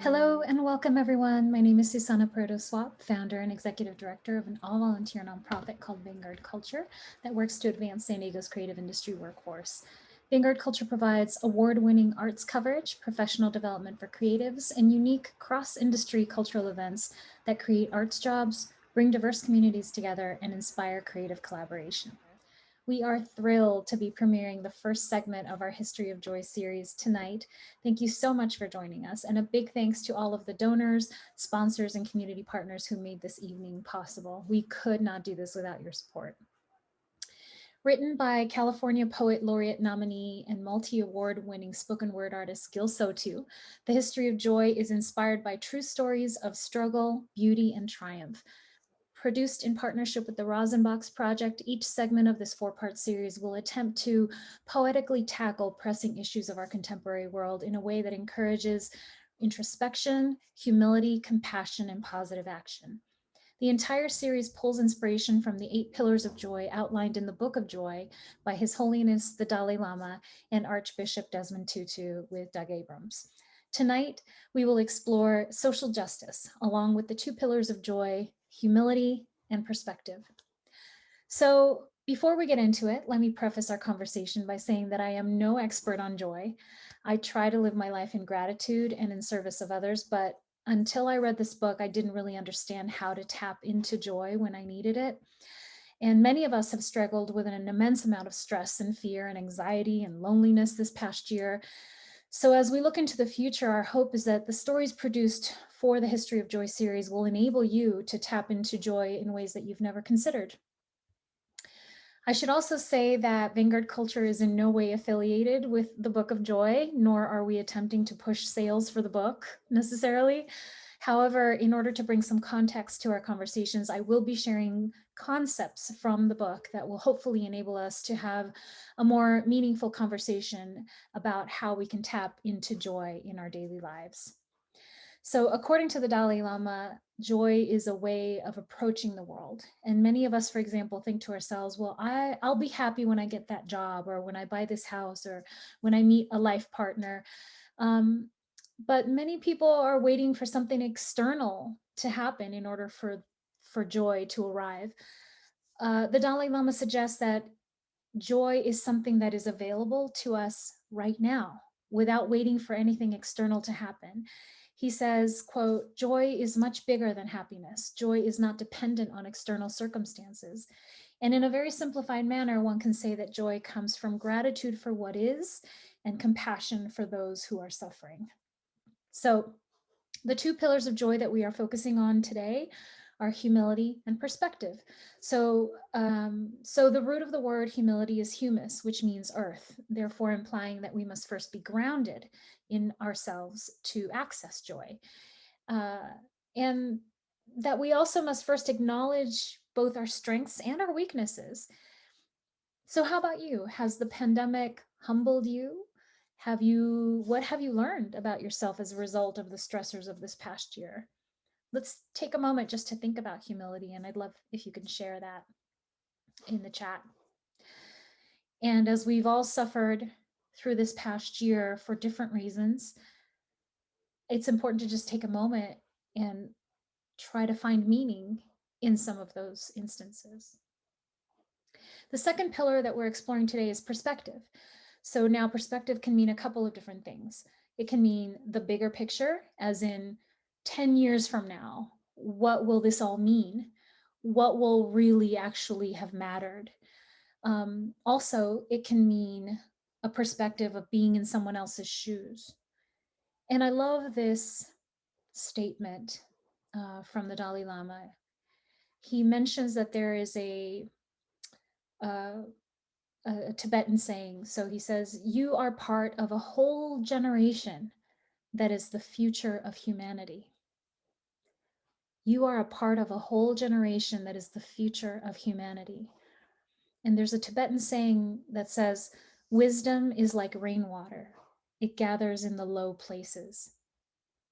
Hello and welcome everyone. My name is Susana Puerto Swap, founder and executive director of an all-volunteer nonprofit called Vanguard Culture that works to advance San Diego's creative industry workforce. Vanguard Culture provides award-winning arts coverage, professional development for creatives, and unique cross-industry cultural events that create arts jobs, bring diverse communities together, and inspire creative collaboration. We are thrilled to be premiering the first segment of our History of Joy series tonight. Thank you so much for joining us, and a big thanks to all of the donors, sponsors, and community partners who made this evening possible. We could not do this without your support. Written by California Poet Laureate nominee and multi-award winning spoken word artist Gill Sotu, The History of Joy is inspired by true stories of struggle, beauty, and triumph. Produced in partnership with the Rosin Project, each segment of this four-part series will attempt to poetically tackle pressing issues of our contemporary world in a way that encourages introspection, humility, compassion, and positive action. The entire series pulls inspiration from the 8 pillars of joy outlined in the Book of Joy by His Holiness, the Dalai Lama, and Archbishop Desmond Tutu with Doug Abrams. Tonight, we will explore social justice, along with the 2 pillars of joy, humility and perspective. So before we get into it, let me preface our conversation by saying that I am no expert on joy. I try to live my life in gratitude and in service of others, but until I read this book, I didn't really understand how to tap into joy when I needed it. And many of us have struggled with an immense amount of stress and fear and anxiety and loneliness this past year. So as we look into the future, our hope is that the stories produced for the History of Joy series will enable you to tap into joy in ways that you've never considered. I should also say that Vanguard Culture is in no way affiliated with the Book of Joy, nor are we attempting to push sales for the book necessarily. However, in order to bring some context to our conversations, I will be sharing concepts from the book that will hopefully enable us to have a more meaningful conversation about how we can tap into joy in our daily lives. So according to the Dalai Lama, joy is a way of approaching the world. And many of us, for example, think to ourselves, well, I'll be happy when I get that job, or when I buy this house, or when I meet a life partner. But many people are waiting for something external to happen in order for joy to arrive. The Dalai Lama suggests that joy is something that is available to us right now without waiting for anything external to happen. He says, quote, "Joy is much bigger than happiness. Joy is not dependent on external circumstances." And in a very simplified manner, one can say that joy comes from gratitude for what is and compassion for those who are suffering. So the 2 pillars of joy that we are focusing on today are humility and perspective. So the root of the word humility is humus, which means earth, therefore implying that we must first be grounded in ourselves to access joy. And that we also must first acknowledge both our strengths and our weaknesses. So how about you? Has the pandemic humbled you? What have you learned about yourself as a result of the stressors of this past year? Let's take a moment just to think about humility, and I'd love if you can share that in the chat. And as we've all suffered through this past year for different reasons, it's important to just take a moment and try to find meaning in some of those instances. The second pillar that we're exploring today is perspective. So now perspective can mean a couple of different things. It can mean the bigger picture, as in 10 years from now, what will this all mean? What will really actually have mattered? Also, it can mean a perspective of being in someone else's shoes. And I love this statement from the Dalai Lama. He mentions that there is a Tibetan saying. So he says, "You are part of a whole generation that is the future of humanity." You are a part of a whole generation that is the future of humanity. And there's a Tibetan saying that says, "Wisdom is like rainwater. It gathers in the low places."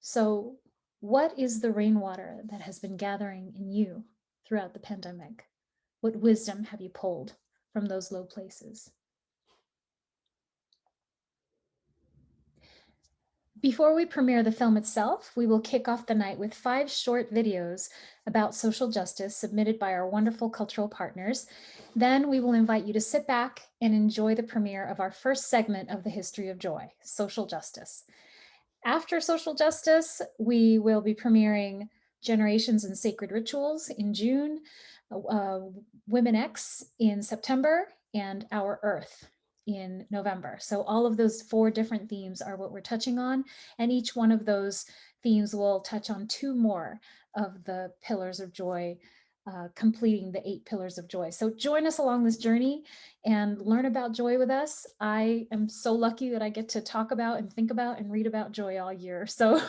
So what is the rainwater that has been gathering in you throughout the pandemic? What wisdom have you pulled from those low places? Before we premiere the film itself, we will kick off the night with 5 short videos about social justice submitted by our wonderful cultural partners. Then we will invite you to sit back and enjoy the premiere of our first segment of the History of Joy, social justice. After social justice, we will be premiering Generations and Sacred Rituals in June, womxn in September, and Our Earth in November. So all of those 4 different themes are what we're touching on, and each one of those themes will touch on 2 more of the pillars of joy, completing the 8 pillars of joy. So join us along this journey and learn about joy with us. I am so lucky that I get to talk about and think about and read about joy all year. So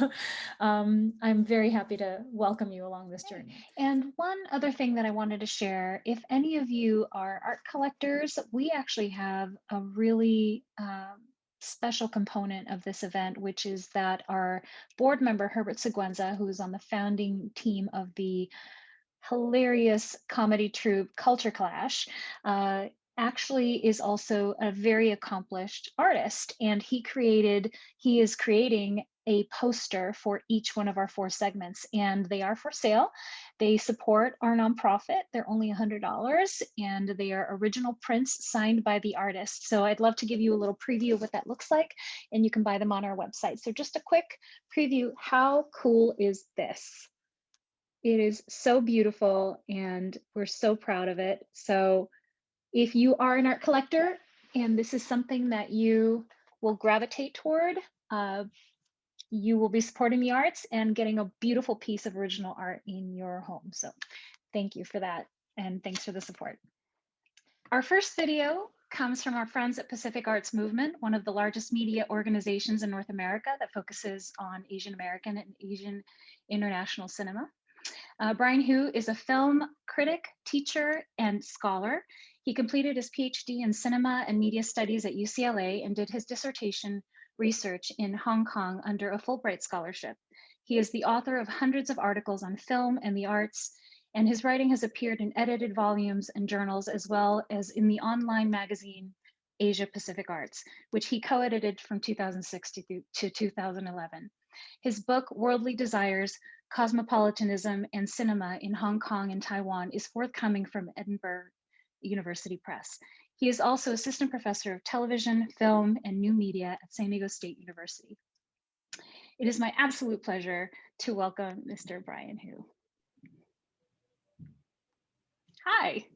I'm very happy to welcome you along this journey. And one other thing that I wanted to share, if any of you are art collectors, we actually have a really special component of this event, which is that our board member, Herbert Seguenza, who is on the founding team of the hilarious comedy troupe Culture Clash, actually is also a very accomplished artist, and he is creating a poster for each one of our 4 segments, and they are for sale. They support our nonprofit. They're only $100, and they are original prints signed by the artist. So I'd love to give you a little preview of what that looks like, and you can buy them on our website. So just a quick preview. How cool is this? It is so beautiful, and we're so proud of it. So if you are an art collector and this is something that you will gravitate toward, you will be supporting the arts and getting a beautiful piece of original art in your home. So thank you for that, and thanks for the support. Our first video comes from our friends at Pacific Arts Movement, one of the largest media organizations in North America that focuses on Asian American and Asian international cinema. Brian Hu is a film critic, teacher, and scholar. He completed his PhD in cinema and media studies at UCLA and did his dissertation research in Hong Kong under a Fulbright scholarship. He is the author of hundreds of articles on film and the arts, and his writing has appeared in edited volumes and journals, as well as in the online magazine Asia Pacific Arts, which he co-edited from 2006 to 2011. His book, Worldly Desires, Cosmopolitanism and Cinema in Hong Kong and Taiwan, is forthcoming from Edinburgh University Press. He is also assistant professor of television, film, and new media at San Diego State University. It is my absolute pleasure to welcome Mr. Brian Hu. Hi.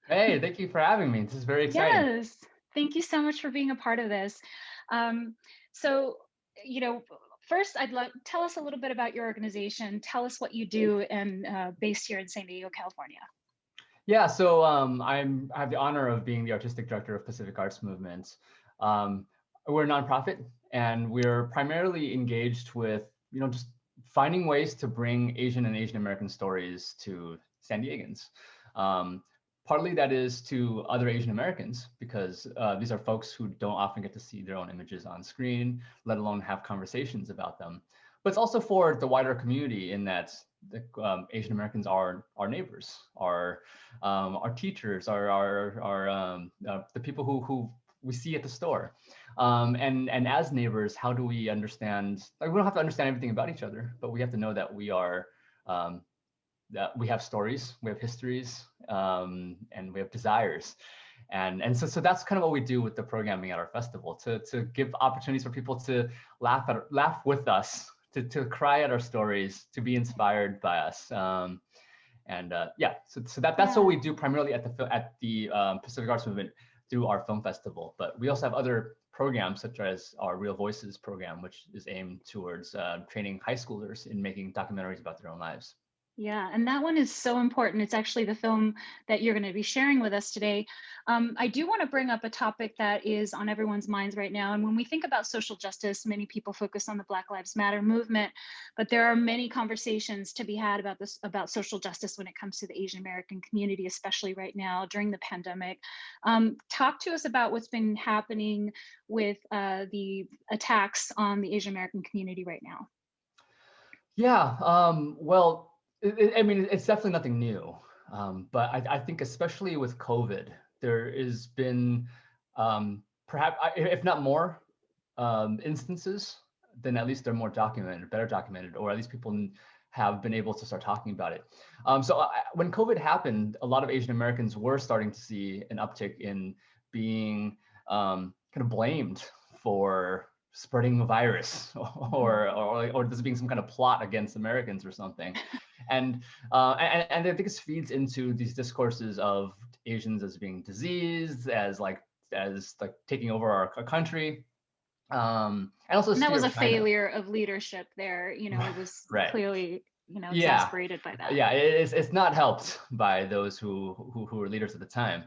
Hey, thank you for having me. This is very exciting. Yes, thank you so much for being a part of this. So, first, I'd like tell us a little bit about your organization. Tell us what you do, and based here in San Diego, California. Yeah, so I have the honor of being the artistic director of Pacific Arts Movement. We're a nonprofit, and we're primarily engaged with, just finding ways to bring Asian and Asian American stories to San Diegans. Partly that is to other Asian Americans, because these are folks who don't often get to see their own images on screen, let alone have conversations about them. But it's also for the wider community, in that the Asian Americans are our neighbors, our teachers, the people who we see at the store. And as neighbors, how do we understand, we don't have to understand everything about each other, but we have to know that we are, that we have stories, we have histories, and we have desires. And so that's kind of what we do with the programming at our festival, to give opportunities for people to laugh with us, to cry at our stories, to be inspired by us. So that's what we do primarily at the Pacific Arts Movement through our film festival. But we also have other programs, such as our Real Voices program, which is aimed towards training high schoolers in making documentaries about their own lives. Yeah, and that one is so important. It's actually the film that you're going to be sharing with us today. I do want to bring up a topic that is on everyone's minds right now. And when we think about social justice, many people focus on the Black Lives Matter movement, but there are many conversations to be had about social justice when it comes to the Asian American community, especially right now during the pandemic. Talk to us about what's been happening with the attacks on the Asian American community right now. Yeah, well, I mean, it's definitely nothing new, but I think especially with COVID, there has been perhaps, if not more, instances then at least they're more documented, better documented, or at least people have been able to start talking about it. When COVID happened, a lot of Asian Americans were starting to see an uptick in being kind of blamed for spreading a virus or this being some kind of plot against Americans or something. And I think this feeds into these discourses of Asians as being diseased, as taking over our country. And also And that was a China. failure of leadership there. It was right. clearly, exasperated by that. Yeah, it's not helped by those who were leaders at the time.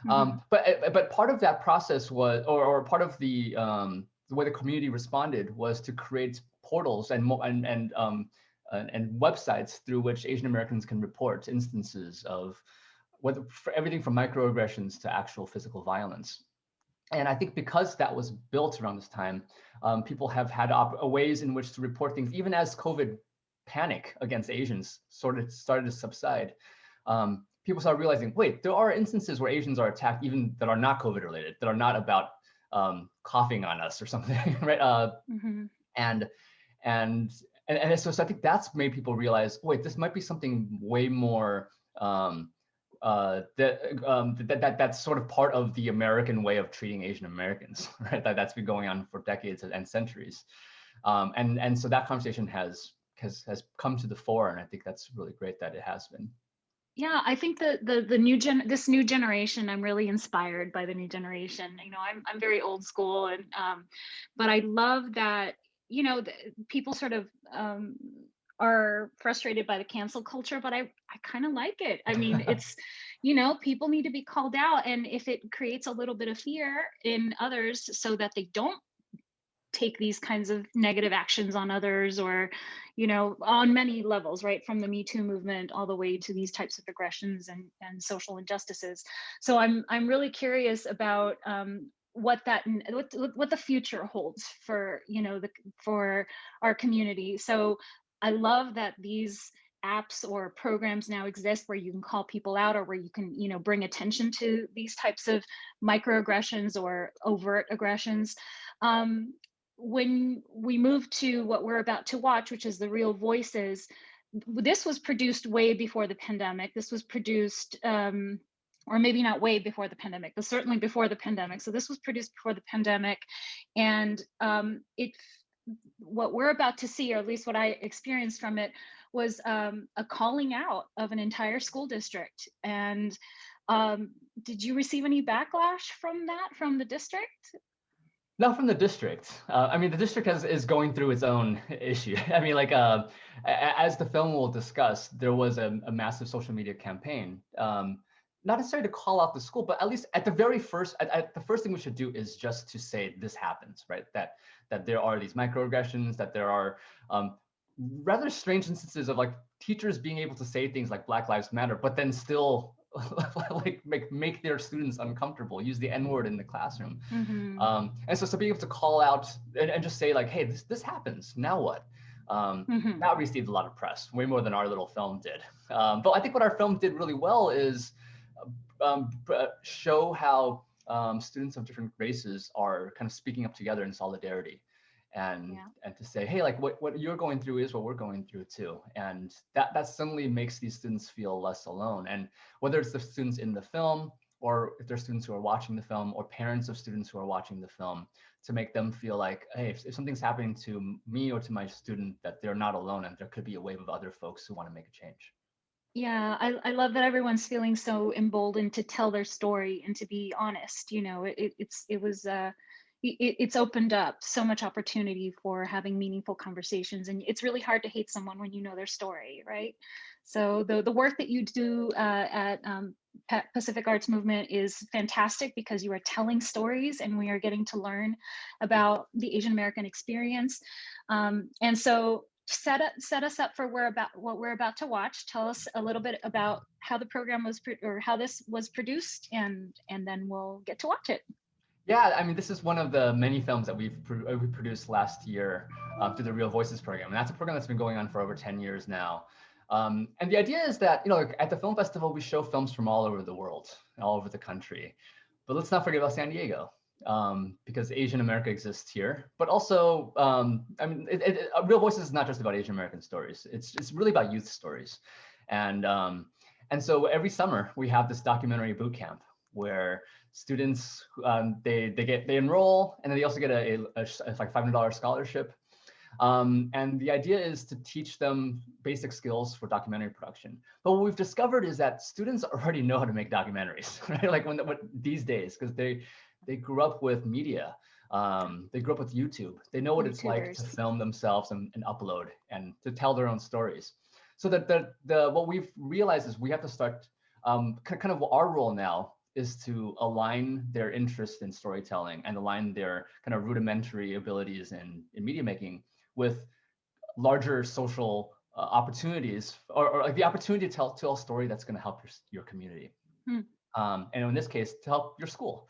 But part of that process was, or part of the way the community responded was to create portals and websites through which Asian Americans can report instances of everything from microaggressions to actual physical violence. And I think because that was built around this time, people have had ways in which to report things, even as COVID panic against Asians started to subside. People started realizing, wait, there are instances where Asians are attacked, even that are not COVID related, that are not about coughing on us or something, right? And so I think that's made people realize, wait, this might be something way more that's sort of part of the American way of treating Asian Americans, right? That's been going on for decades and centuries, and so that conversation has come to the fore, and I think that's really great that it has been. Yeah, I think the this new generation, I'm really inspired by the new generation. I'm very old school, and but I love that people sort of are frustrated by the cancel culture, but I kind of like it. I mean, it's people need to be called out, and if it creates a little bit of fear in others so that they don't take these kinds of negative actions on others, or on many levels, right, from the Me Too movement all the way to these types of aggressions and social injustices. So I'm really curious about what the future holds for for our community. So I love that these apps or programs now exist where you can call people out, or where you can bring attention to these types of microaggressions or overt aggressions. When we move to what we're about to watch, which is The Real Voices, this was produced way before the pandemic. This was produced, or maybe not way before the pandemic, but certainly before the pandemic. So this was produced before the pandemic. And what we're about to see, or at least what I experienced from it, was a calling out of an entire school district. And did you receive any backlash from that, from the district? Not from the district. I mean, the district is going through its own issue. I mean, as the film will discuss, there was a massive social media campaign, not necessarily to call out the school, but at least at the first thing we should do is just to say this happens, right? That there are these microaggressions, that there are rather strange instances of teachers being able to say things like Black Lives Matter, but then still make their students uncomfortable, use the N-word in the classroom. And so being able to call out and just say hey, this happens, now what? That received a lot of press, way more than our little film did. But I think what our film did really well is show how students of different races are kind of speaking up together in solidarity. And to say, hey, what you're going through is what we're going through too. And that suddenly makes these students feel less alone. And whether it's the students in the film, or if they're students who are watching the film, or parents of students who are watching the film, to make them feel hey, if something's happening to me or to my student, that they're not alone, and there could be a wave of other folks who want to make a change. Yeah, I love that everyone's feeling so emboldened to tell their story and to be honest. It's opened up so much opportunity for having meaningful conversations, and it's really hard to hate someone when you know their story, right? So the work that you do at Pacific Arts Movement is fantastic, because you are telling stories and we are getting to learn about the Asian American experience. And so set us up for what we're about to watch. Tell us a little bit about how the program was or how this was produced, and then we'll get to watch it. Yeah, I mean, this is one of the many films that we produced last year through the Real Voices program. And that's a program that's been going on for over 10 years now. And the idea is that, at the film festival, we show films from all over the world, all over the country. But let's not forget about San Diego. because Asian America exists here, but also, I mean, Real Voices is not just about Asian American stories. It's really about youth stories, and so every summer we have this documentary boot camp where students they enroll, and then they also get a like $500 scholarship. And the idea is to teach them basic skills for documentary production. But what we've discovered is that students already know how to make documentaries, right? Like these days, because they grew up with media. They grew up with YouTube. They know what it's like to film themselves and upload and to tell their own stories. So that what we've realized is we have to start kind of our role now is to align their interest in storytelling and align their kind of rudimentary abilities in media making with larger social opportunities or like the opportunity to tell a story that's going to help your community. And in this case, to help your school.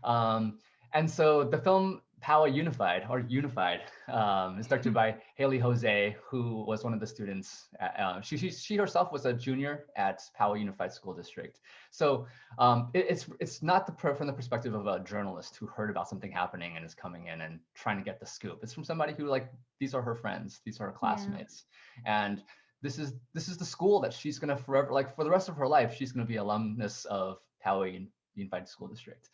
And so the film Power Unified is directed by Haley Jose, who was one of the students. She herself was a junior at Power Unified School District. So it's not from the perspective of a journalist who heard about something happening and is coming in and trying to get the scoop. It's from somebody who, like, these are her friends, these are her classmates, and this is the school that she's gonna forever, like for the rest of her life, she's gonna be alumnus of Power Unified School District.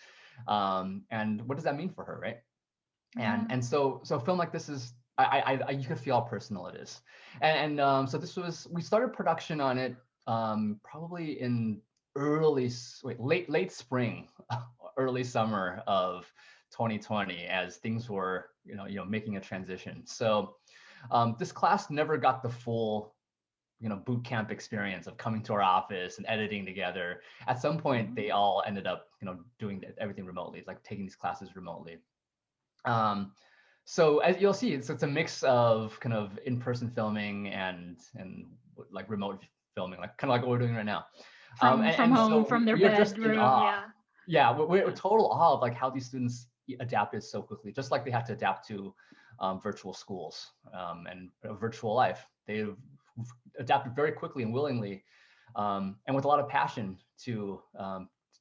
And what does that mean for her, right? And so a film like this is, you can feel how personal it is. And so we started production on it probably in late spring, early summer of 2020, as things were making a transition. So this class never got the full boot camp experience of coming to our office and editing together. At some point, they all ended up doing everything remotely. It's like taking these classes remotely. So as you'll see, it's a mix of kind of in-person filming and like remote filming, like kind of like what we're doing right now. From home, so from their bedroom. We're total awe of like how these students adapted so quickly, just like they had to adapt to virtual schools and a virtual life. They've adapted very quickly and willingly, and with a lot of passion to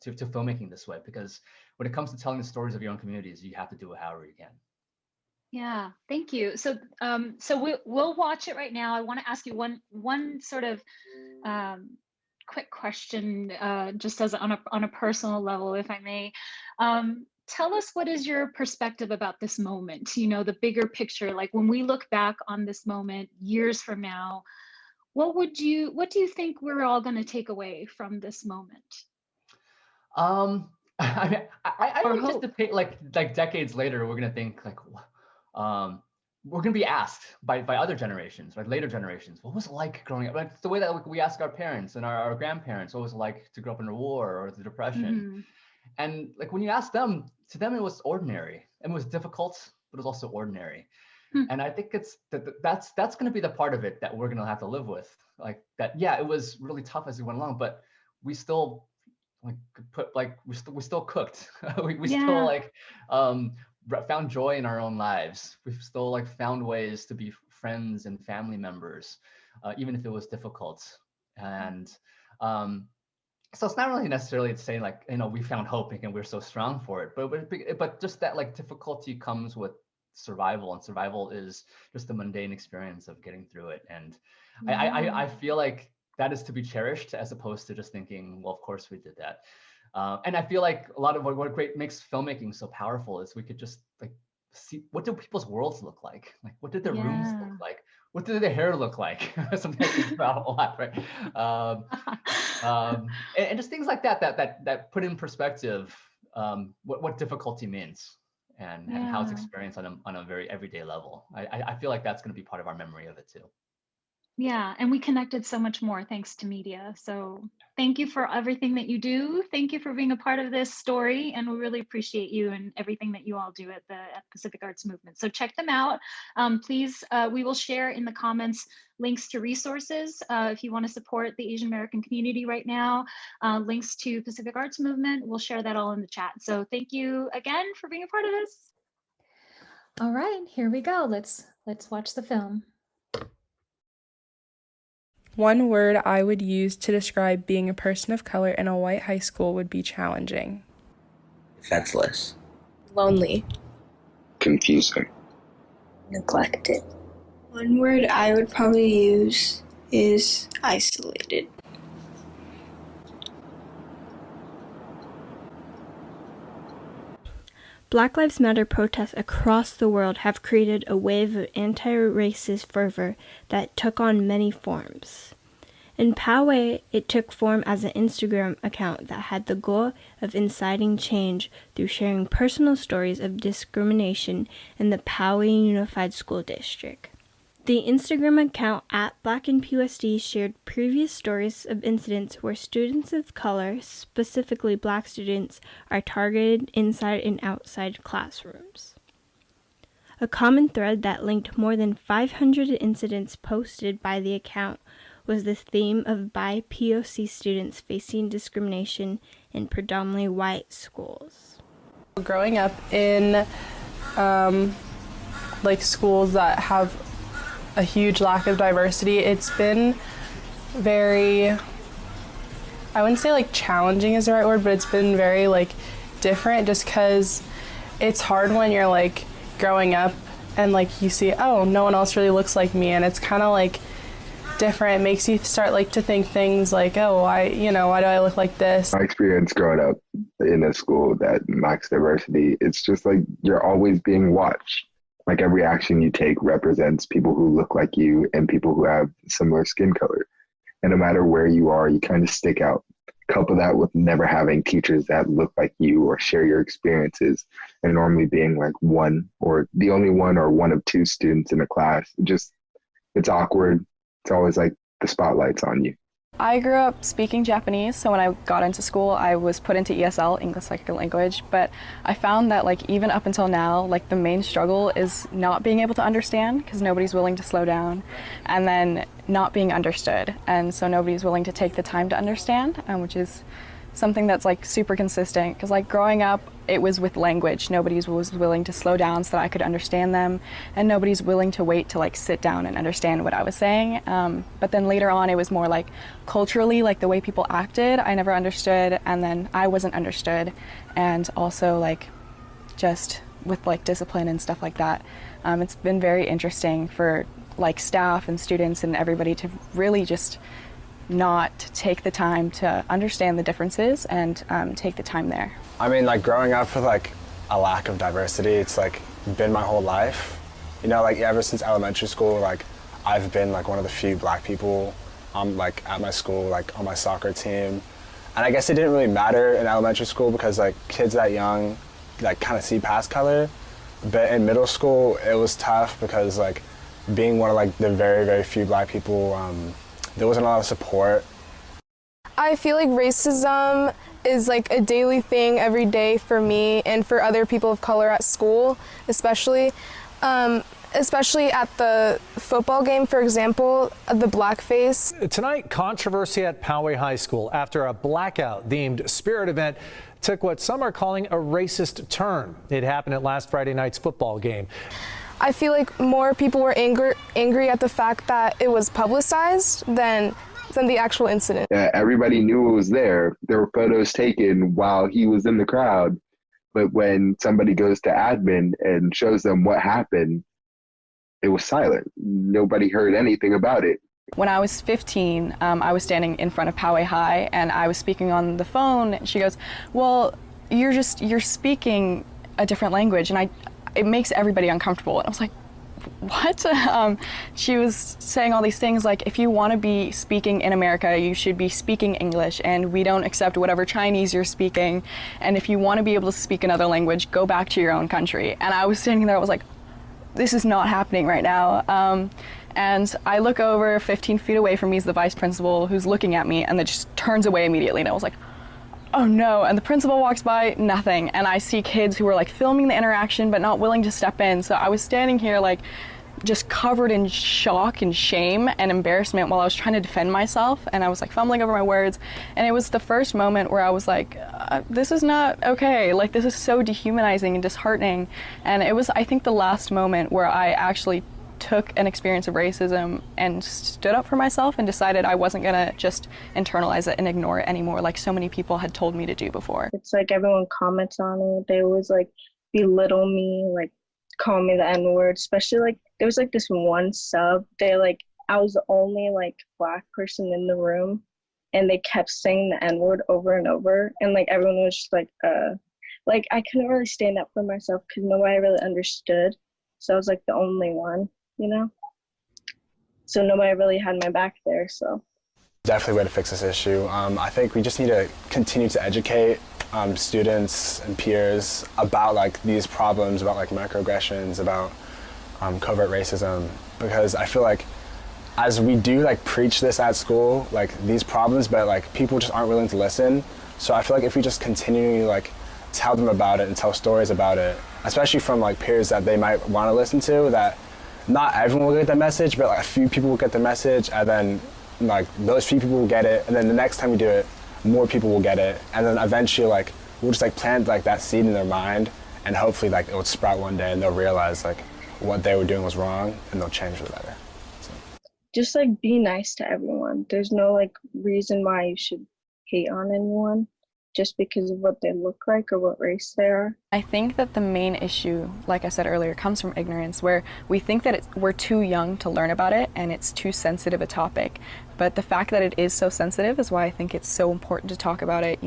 filmmaking this way, because when it comes to telling the stories of your own communities, you have to do it however you can. Yeah, thank you. So we'll watch it right now. I want to ask you one sort of quick question, just as on a personal level, if I may. Tell us, what is your perspective about this moment? The bigger picture, like when we look back on this moment years from now, what do you think we're all going to take away from this moment? I anticipate like decades later, we're gonna think like, we're gonna be asked by other generations, like later generations, what was it like growing up? Like the way that we ask our parents and our grandparents, what was it like to grow up in a war or the Depression? And like when you ask them, to them it was ordinary. It was difficult, but it was also ordinary. And I think that's going to be the part of it that we're going to have to live with. Like that, yeah, it was really tough as we went along, but we still we still cooked. we still like found joy in our own lives. We've still like found ways to be friends and family members, even if it was difficult. And so it's not really necessarily saying like, we found hope and we're so strong for it, but just that like difficulty comes with survival, and survival is just the mundane experience of getting through it. And I feel like that is to be cherished, as opposed to just thinking, well, of course we did that. And I feel like a lot of what makes filmmaking so powerful is we could just like see, what do people's worlds look like? Like, what did their rooms look like? What did their hair look like? Something I think about a lot, right? And just things like that put in perspective what difficulty means and how it's experienced on a very everyday level. I feel like that's going to be part of our memory of it too. Yeah, and we connected so much more thanks to media. So thank you for everything that you do. Thank you for being a part of this story, and we really appreciate you and everything that you all do at Pacific Arts Movement. So check them out. Please, we will share in the comments links to resources if you want to support the Asian American community right now, links to Pacific Arts Movement. We'll share that all in the chat. So thank you again for being a part of this. All right, here we go. Let's watch the film. One word I would use to describe being a person of color in a white high school would be challenging. Defenseless. Lonely. Confusing. Neglected. One word I would probably use is isolated. Black Lives Matter protests across the world have created a wave of anti-racist fervor that took on many forms. In Poway, it took form as an Instagram account that had the goal of inciting change through sharing personal stories of discrimination in the Poway Unified School District. The Instagram account @BlackandPUSD shared previous stories of incidents where students of color, specifically Black students, are targeted inside and outside classrooms. A common thread that linked more than 500 incidents posted by the account was the theme of BIPOC students facing discrimination in predominantly white schools. Growing up in schools that have a huge lack of diversity, it's been very, I wouldn't say challenging is the right word, but it's been very different, just because it's hard when you're growing up and you see, oh, no one else really looks like me, and it's kind of different. It makes you start to think things oh, why do I look like this? My experience growing up in a school that lacks diversity, it's just you're always being watched. Every action you take represents people who look like you and people who have similar skin color. And no matter where you are, you kind of stick out. Couple that with never having teachers that look like you or share your experiences, and normally being one or the only one or one of two students in a class. It's awkward. It's always the spotlight's on you. I grew up speaking Japanese, so when I got into school, I was put into ESL, English Second Language, but I found that even up until now, the main struggle is not being able to understand, because nobody's willing to slow down, and then not being understood, and so nobody's willing to take the time to understand, which is something that's super consistent, because growing up, it was with language. Nobody was willing to slow down so that I could understand them, and nobody's willing to wait to sit down and understand what I was saying. But then later on, it was more culturally, the way people acted, I never understood, and then I wasn't understood, and also just with discipline and stuff like that. It's been very interesting for staff and students and everybody to really just not take the time to understand the differences and take the time there. I mean, growing up with a lack of diversity, it's been my whole life. Ever since elementary school, I've been one of the few Black people at my school, on my soccer team. And I guess it didn't really matter in elementary school because kids that young kind of see past color. But in middle school, it was tough because being one of the very, very few Black people, there wasn't a lot of support. I feel racism is a daily thing every day for me and for other people of color at school, especially at the football game, for example, the blackface. Tonight, controversy at Poway High School after a blackout-themed spirit event took what some are calling a racist turn. It happened at last Friday night's football game. I feel more people were angry at the fact that it was publicized than the actual incident. Yeah, everybody knew it was there. There were photos taken while he was in the crowd. But when somebody goes to admin and shows them what happened, it was silent. Nobody heard anything about it. When I was 15, I was standing in front of Poway High and I was speaking on the phone. And she goes, well, you're speaking a different language. And it makes everybody uncomfortable. And I was like, what? She was saying all these things if you want to be speaking in America, you should be speaking English, and we don't accept whatever Chinese you're speaking. And if you want to be able to speak another language, go back to your own country. And I was standing there, I was like, this is not happening right now. And I look over 15 feet away from me is the vice principal who's looking at me and then just turns away immediately. And I was like, oh no, and the principal walks by, nothing. And I see kids who were filming the interaction but not willing to step in. So I was standing here just covered in shock and shame and embarrassment while I was trying to defend myself. And I was fumbling over my words. And it was the first moment where I was this is not okay. This is so dehumanizing and disheartening. And it was, I think, the last moment where I actually took an experience of racism and stood up for myself and decided I wasn't gonna just internalize it and ignore it anymore like so many people had told me to do before. It's everyone comments on it. They always belittle me, like call me the N-word, especially like there was like this one sub, I was the only like Black person in the room, and they kept saying the N-word over and over, and like everyone was just like I couldn't really stand up for myself because nobody really understood. So I was like the only one, you know? So nobody really had my back there, so. Definitely a way to fix this issue. I think we just need to continue to educate students and peers about like these problems, about like microaggressions, about covert racism, because I feel like as we do like preach this at school, like these problems, but like people just aren't willing to listen. So I feel like if we just continually like tell them about it and tell stories about it, especially from like peers that they might want to listen to, that not everyone will get the message, but like a few people will get the message, and then like those few people will get it, and then the next time we do it, more people will get it, and then eventually like we'll just like plant like that seed in their mind, and hopefully like it will sprout one day and they'll realize like what they were doing was wrong and they'll change for the better. So. Just like be nice to everyone. There's no like reason why you should hate on anyone just because of what they look like or what race they are. I think that the main issue, like I said earlier, comes from ignorance, where we think that we're too young to learn about it and it's too sensitive a topic. But the fact that it is so sensitive is why I think it's so important to talk about it,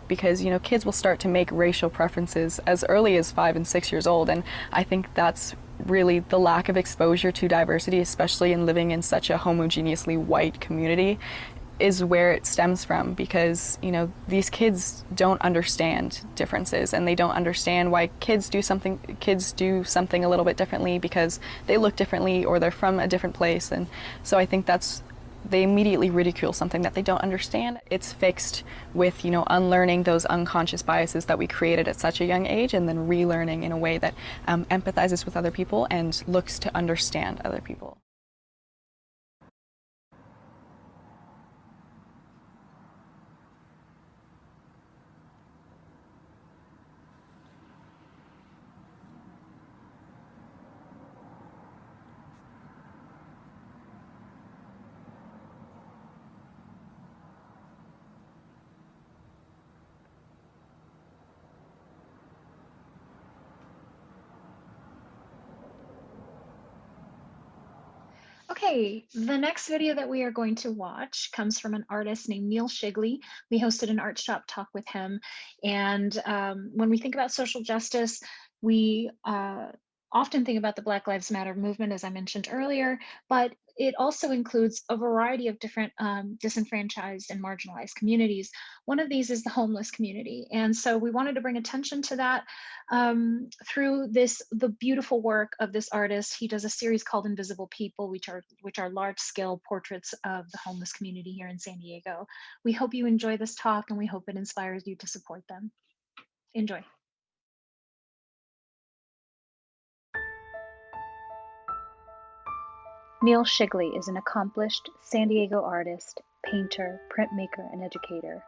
because, kids will start to make racial preferences as early as 5 and 6 years old. And I think that's really the lack of exposure to diversity, especially in living in such a homogeneously white community, is where it stems from, because these kids don't understand differences, and they don't understand why kids do something a little bit differently because they look differently or they're from a different place. And so I think they immediately ridicule something that they don't understand. It's fixed with unlearning those unconscious biases that we created at such a young age, and then relearning in a way that empathizes with other people and looks to understand other people. Okay, the next video that we are going to watch comes from an artist named Neil Shigley. We hosted an art shop talk with him. And when we think about social justice, we often think about the Black Lives Matter movement, as I mentioned earlier, but it also includes a variety of different disenfranchised and marginalized communities. One of these is the homeless community. And so we wanted to bring attention to that through the beautiful work of this artist. He does a series called Invisible People, which are large-scale portraits of the homeless community here in San Diego. We hope you enjoy this talk, and we hope it inspires you to support them. Enjoy. Neil Shigley is an accomplished San Diego artist, painter, printmaker, and educator.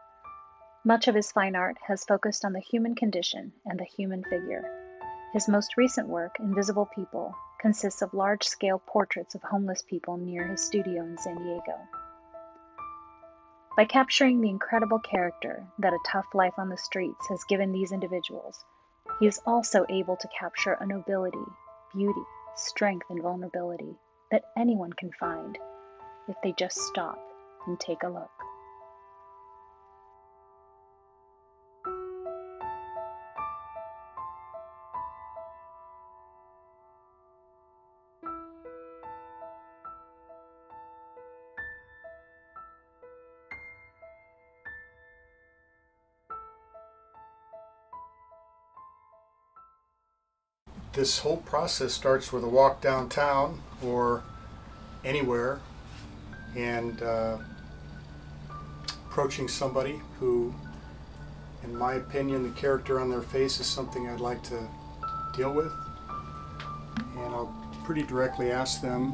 Much of his fine art has focused on the human condition and the human figure. His most recent work, Invisible People, consists of large-scale portraits of homeless people near his studio in San Diego. By capturing the incredible character that a tough life on the streets has given these individuals, he is also able to capture a nobility, beauty, strength, and vulnerability that anyone can find if they just stop and take a look. This whole process starts with a walk downtown or anywhere and approaching somebody who, in my opinion, the character on their face is something I'd like to deal with. And I'll pretty directly ask them,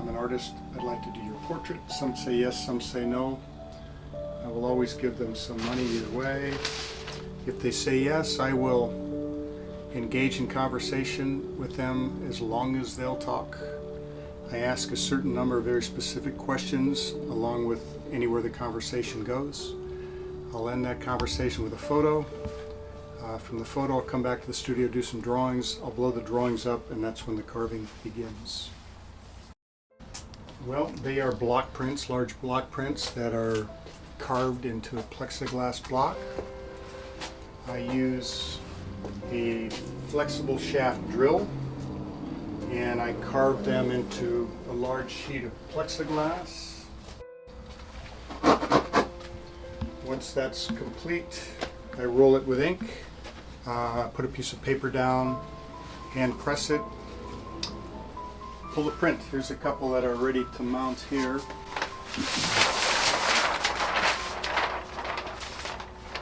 I'm an artist, I'd like to do your portrait. Some say yes, some say no. I will always give them some money either way. If they say yes, I will engage in conversation with them as long as they'll talk. I ask a certain number of very specific questions along with anywhere the conversation goes. I'll end that conversation with a photo. From the photo, I'll come back to the studio, do some drawings. I'll blow the drawings up, and that's when the carving begins. Well, they are block prints, large block prints that are carved into a plexiglass block. I use a flexible shaft drill, and I carve them into a large sheet of plexiglass. Once that's complete, I roll it with ink, put a piece of paper down, hand press it, pull the print. Here's a couple that are ready to mount here.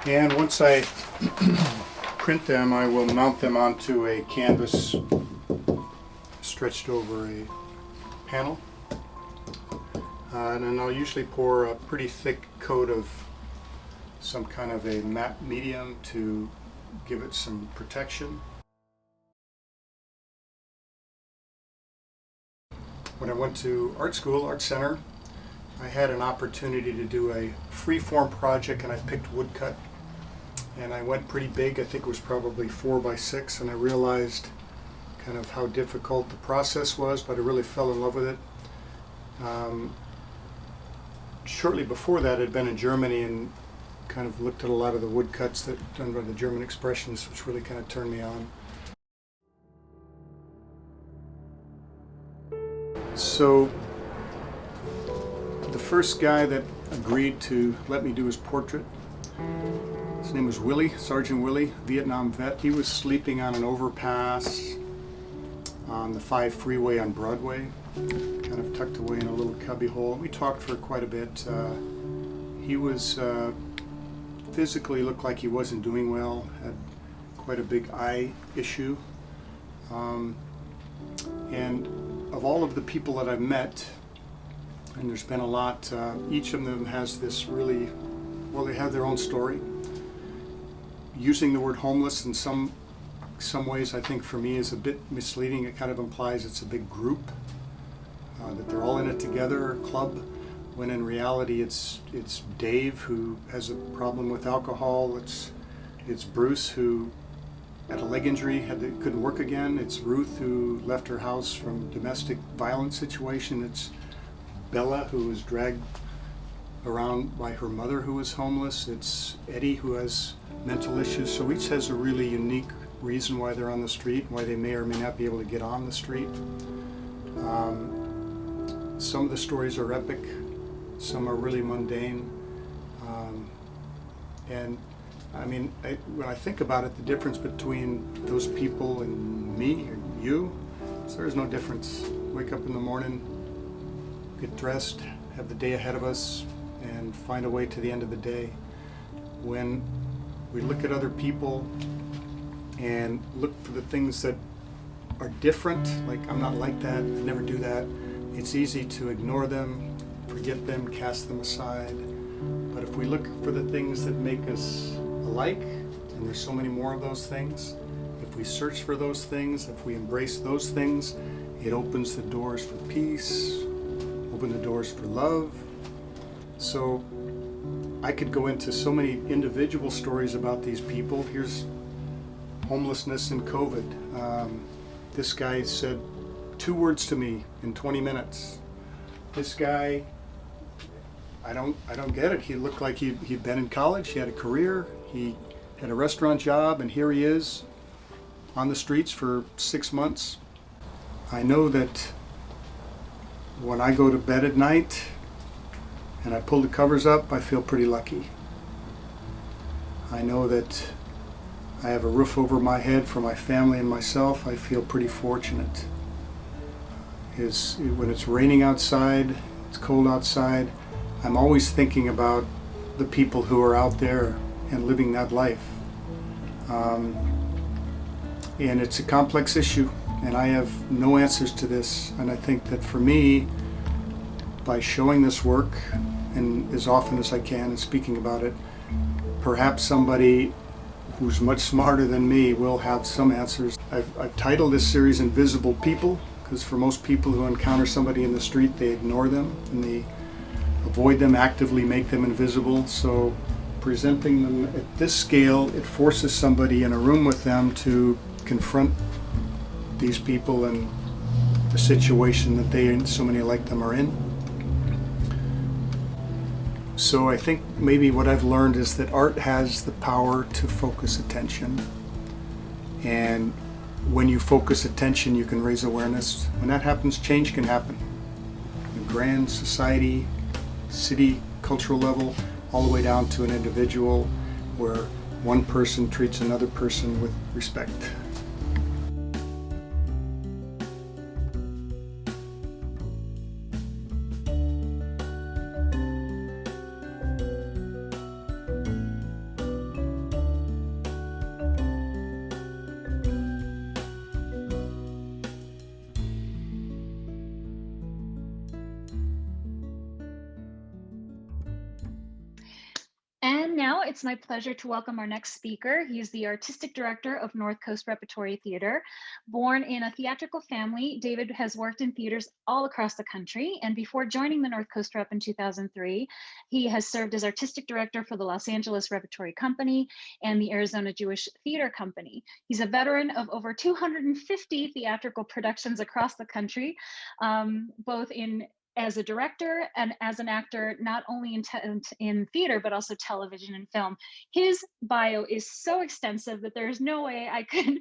And once I print them, I will mount them onto a canvas stretched over a panel. And then I'll usually pour a pretty thick coat of some kind of a matte medium to give it some protection. When I went to art school, art center, I had an opportunity to do a free-form project, and I picked woodcut. And I went pretty big. I think it was probably 4 by 6, and I realized kind of how difficult the process was, but I really fell in love with it. Shortly before that, I'd been in Germany and kind of looked at a lot of the woodcuts that done by the German expressionists, which really kind of turned me on. So the first guy that agreed to let me do his portrait, his name was Willie, Sergeant Willie, Vietnam vet. He was sleeping on an overpass on the 5 freeway on Broadway, kind of tucked away in a little cubby hole. We talked for quite a bit. He was physically looked like he wasn't doing well, had quite a big eye issue. And of all of the people that I've met, and there's been a lot, each of them has this really, well, they have their own story. Using the word homeless in some ways, I think for me is a bit misleading. It kind of implies it's a big group, that they're all in it together, a club, when in reality it's Dave who has a problem with alcohol, it's Bruce who had a leg injury, couldn't work again, it's Ruth who left her house from domestic violence situation, it's Bella who was dragged around by her mother who was homeless, it's Eddie who has mental issues. So each has a really unique reason why they're on the street, why they may or may not be able to get on the street. Some of the stories are epic, some are really mundane. And I mean, when I think about it, the difference between those people and me or you, so there's no difference. Wake up in the morning, get dressed, have the day ahead of us, and find a way to the end of the day. When we look at other people and look for the things that are different, like I'm not like that, I never do that, it's easy to ignore them, forget them, cast them aside. But if we look for the things that make us alike, and there's so many more of those things, if we search for those things, if we embrace those things, it opens the doors for peace, open the doors for love. So I could go into so many individual stories about these people. Here's homelessness and COVID. This guy said 2 words to me in 20 minutes. This guy, I don't get it. He looked like he'd been in college, he had a career, he had a restaurant job, and here he is on the streets for 6 months. I know that when I go to bed at night and I pull the covers up, I feel pretty lucky. I know that I have a roof over my head for my family and myself. I feel pretty fortunate. When it's raining outside, it's cold outside, I'm always thinking about the people who are out there and living that life. And it's a complex issue, and I have no answers to this. And I think that for me, by showing this work, and as often as I can and speaking about it, perhaps somebody who's much smarter than me will have some answers. I've titled this series Invisible People, because for most people who encounter somebody in the street, they ignore them and they avoid them, actively make them invisible. So presenting them at this scale, it forces somebody in a room with them to confront these people and the situation that they and so many like them are in. So I think maybe what I've learned is that art has the power to focus attention. And when you focus attention, you can raise awareness. When that happens, change can happen. In a grand society, city, cultural level, all the way down to an individual where one person treats another person with respect. And now it's my pleasure to welcome our next speaker. He's the artistic director of North Coast Repertory Theater. Born in a theatrical family, David has worked in theaters all across the country. And before joining the North Coast Rep in 2003, he has served as artistic director for the Los Angeles Repertory Company and the Arizona Jewish Theater Company. He's a veteran of over 250 theatrical productions across the country, both as a director and as an actor, not only in theater, but also television and film. His bio is so extensive that there's no way I could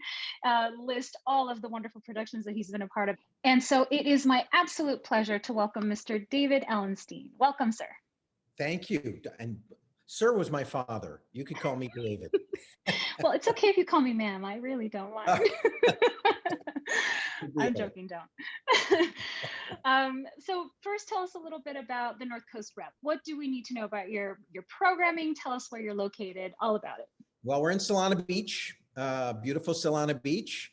list all of the wonderful productions that he's been a part of. And so it is my absolute pleasure to welcome Mr. David Ellenstein. Welcome, sir. Thank you. And sir was my father. You could call me David. Well, it's okay if you call me ma'am. I really don't mind. I'm joking, don't. So first, tell us a little bit about the North Coast Rep. What do we need to know about your programming? Tell us where you're located, all about it. Well, we're in Solana Beach, beautiful Solana Beach.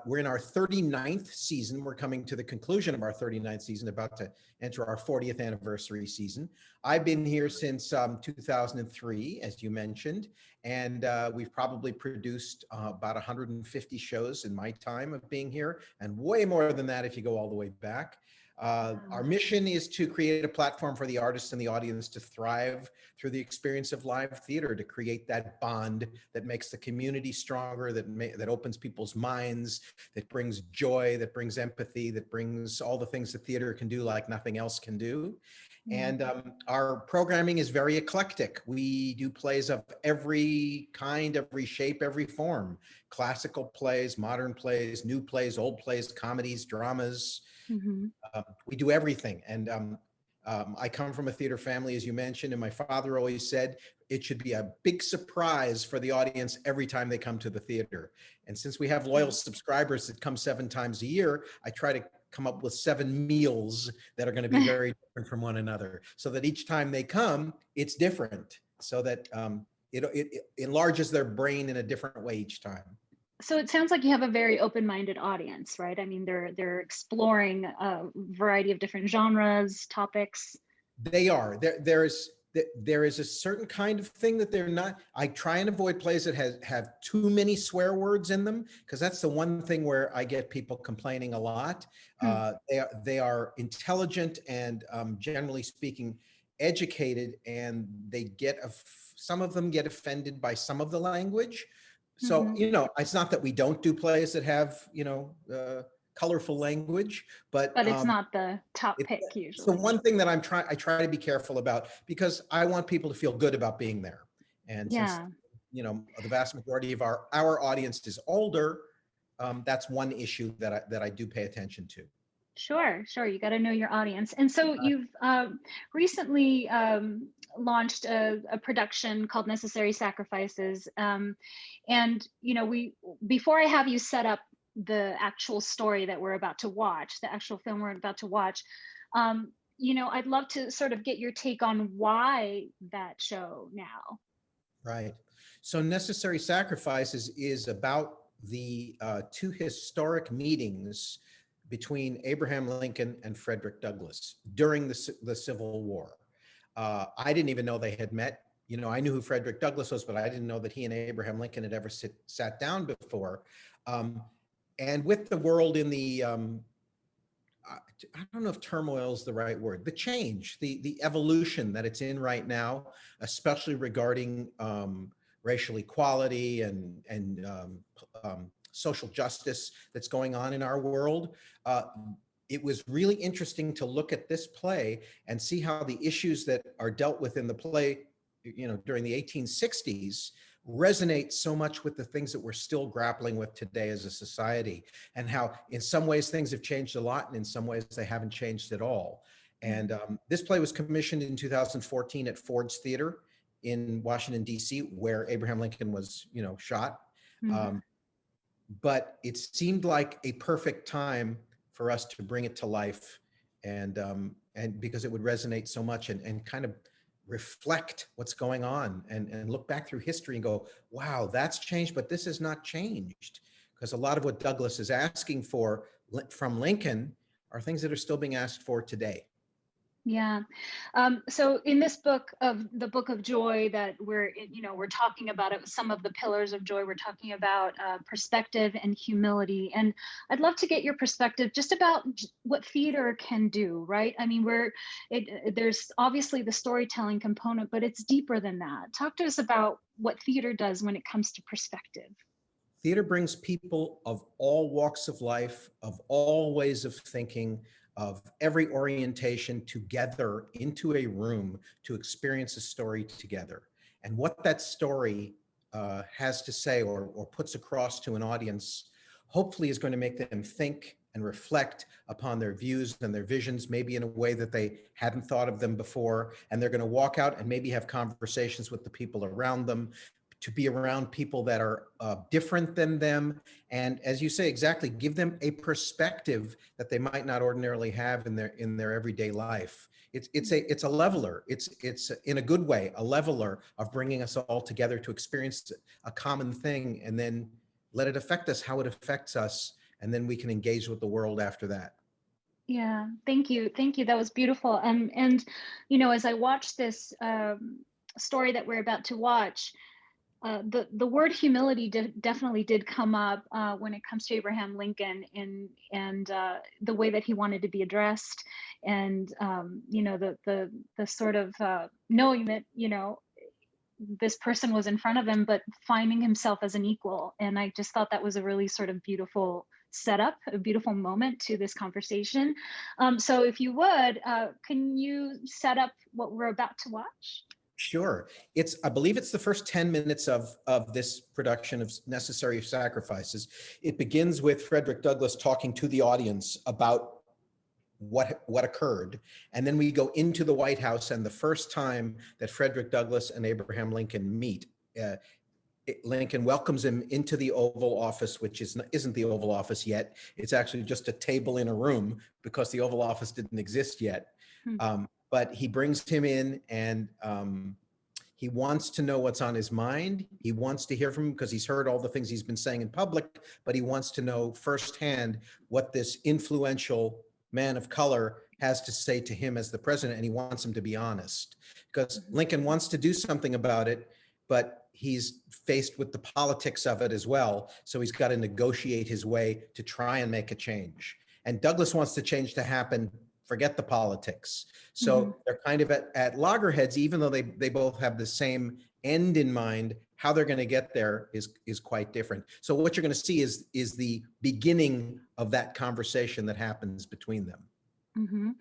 We're in our 39th season. We're coming to the conclusion of our 39th season, about to enter our 40th anniversary season. I've been here since 2003, as you mentioned, and we've probably produced about 150 shows in my time of being here, and way more than that if you go all the way back. Our mission is to create a platform for the artists and the audience to thrive through the experience of live theater, to create that bond that makes the community stronger, that opens people's minds, that brings joy, that brings empathy, that brings all the things that theater can do like nothing else can do. And our programming is very eclectic. We do plays of every kind, every shape, every form. Classical plays, modern plays, new plays, old plays, comedies, dramas. We do everything. And I come from a theater family, as you mentioned, and my father always said it should be a big surprise for the audience every time they come to the theater. And since we have loyal subscribers that come 7 times a year, I try to come up with 7 meals that are going to be very different from one another, so that each time they come, it's different, so that it enlarges their brain in a different way each time. So it sounds like you have a very open-minded audience, right? I mean, they're exploring a variety of different genres, topics. They are. There is a certain kind of thing that they're not. I try and avoid plays that have too many swear words in them, because that's the one thing where I get people complaining a lot. They are intelligent and generally speaking educated, and they some of them get offended by some of the language. So, it's not that we don't do plays that have, colorful language, but it's not the top pick usually. So one thing that I try to be careful about, because I want people to feel good about being there. And since, the vast majority of our audience is older, that's one issue that I do pay attention to. Sure. You got to know your audience. And so you've recently launched a production called Necessary Sacrifices. And, before I have you set up the actual story that we're about to watch, the actual film we're about to watch, I'd love to sort of get your take on why that show now. Right. So Necessary Sacrifices is about the 2 historic meetings between Abraham Lincoln and Frederick Douglass during the Civil War. I didn't even know they had met. I knew who Frederick Douglass was, but I didn't know that he and Abraham Lincoln had ever sat down before. And with the world in the I don't know if turmoil is the right word, the change, the evolution that it's in right now, especially regarding racial equality and social justice that's going on in our world. It was really interesting to look at this play and see how the issues that are dealt with in the play, during the 1860s resonate so much with the things that we're still grappling with today as a society, and how in some ways things have changed a lot and in some ways they haven't changed at all. And this play was commissioned in 2014 at Ford's Theater in Washington, D.C., where Abraham Lincoln was, shot. But it seemed like a perfect time for us to bring it to life, and because it would resonate so much and kind of reflect what's going on and look back through history and go, wow, that's changed, but this has not changed. Because a lot of what Douglas is asking for from Lincoln are things that are still being asked for today. Yeah. So in this book of the Book of Joy that we're talking about it, some of the pillars of joy, we're talking about perspective and humility. And I'd love to get your perspective just about what theater can do, right? I mean, there's obviously the storytelling component, but it's deeper than that. Talk to us about what theater does when it comes to perspective. Theater brings people of all walks of life, of all ways of thinking, of every orientation together into a room to experience a story together. And what that story has to say or puts across to an audience, hopefully is going to make them think and reflect upon their views and their visions, maybe in a way that they hadn't thought of them before. And they're going to walk out and maybe have conversations with the people around them, to be around people that are different than them. And as you say, exactly, give them a perspective that they might not ordinarily have in their everyday life. It's a leveler. It's in a good way, a leveler of bringing us all together to experience a common thing and then let it affect us how it affects us. And then we can engage with the world after that. Yeah, thank you. That was beautiful. And as I watched this story that we're about to watch, the word humility definitely did come up when it comes to Abraham Lincoln and the way that he wanted to be addressed, and the sort of knowing that this person was in front of him, but finding himself as an equal. And I just thought that was a really sort of beautiful setup, a beautiful moment to this conversation. So if you would, can you set up what we're about to watch? Sure. I believe it's the first 10 minutes of this production of Necessary Sacrifices. It begins with Frederick Douglass talking to the audience about what occurred. And then we go into the White House, and the first time that Frederick Douglass and Abraham Lincoln meet, Lincoln welcomes him into the Oval Office, which isn't the Oval Office yet. It's actually just a table in a room because the Oval Office didn't exist yet. But he brings him in, and he wants to know what's on his mind. He wants to hear from him because he's heard all the things he's been saying in public, but he wants to know firsthand what this influential man of color has to say to him as the president, and he wants him to be honest. Because Lincoln wants to do something about it, but he's faced with the politics of it as well, so he's got to negotiate his way to try and make a change. And Douglass wants the change to happen, forget the politics. So they're kind of at loggerheads, even though they both have the same end in mind. How they're going to get there is quite different. So what you're going to see is the beginning of that conversation that happens between them.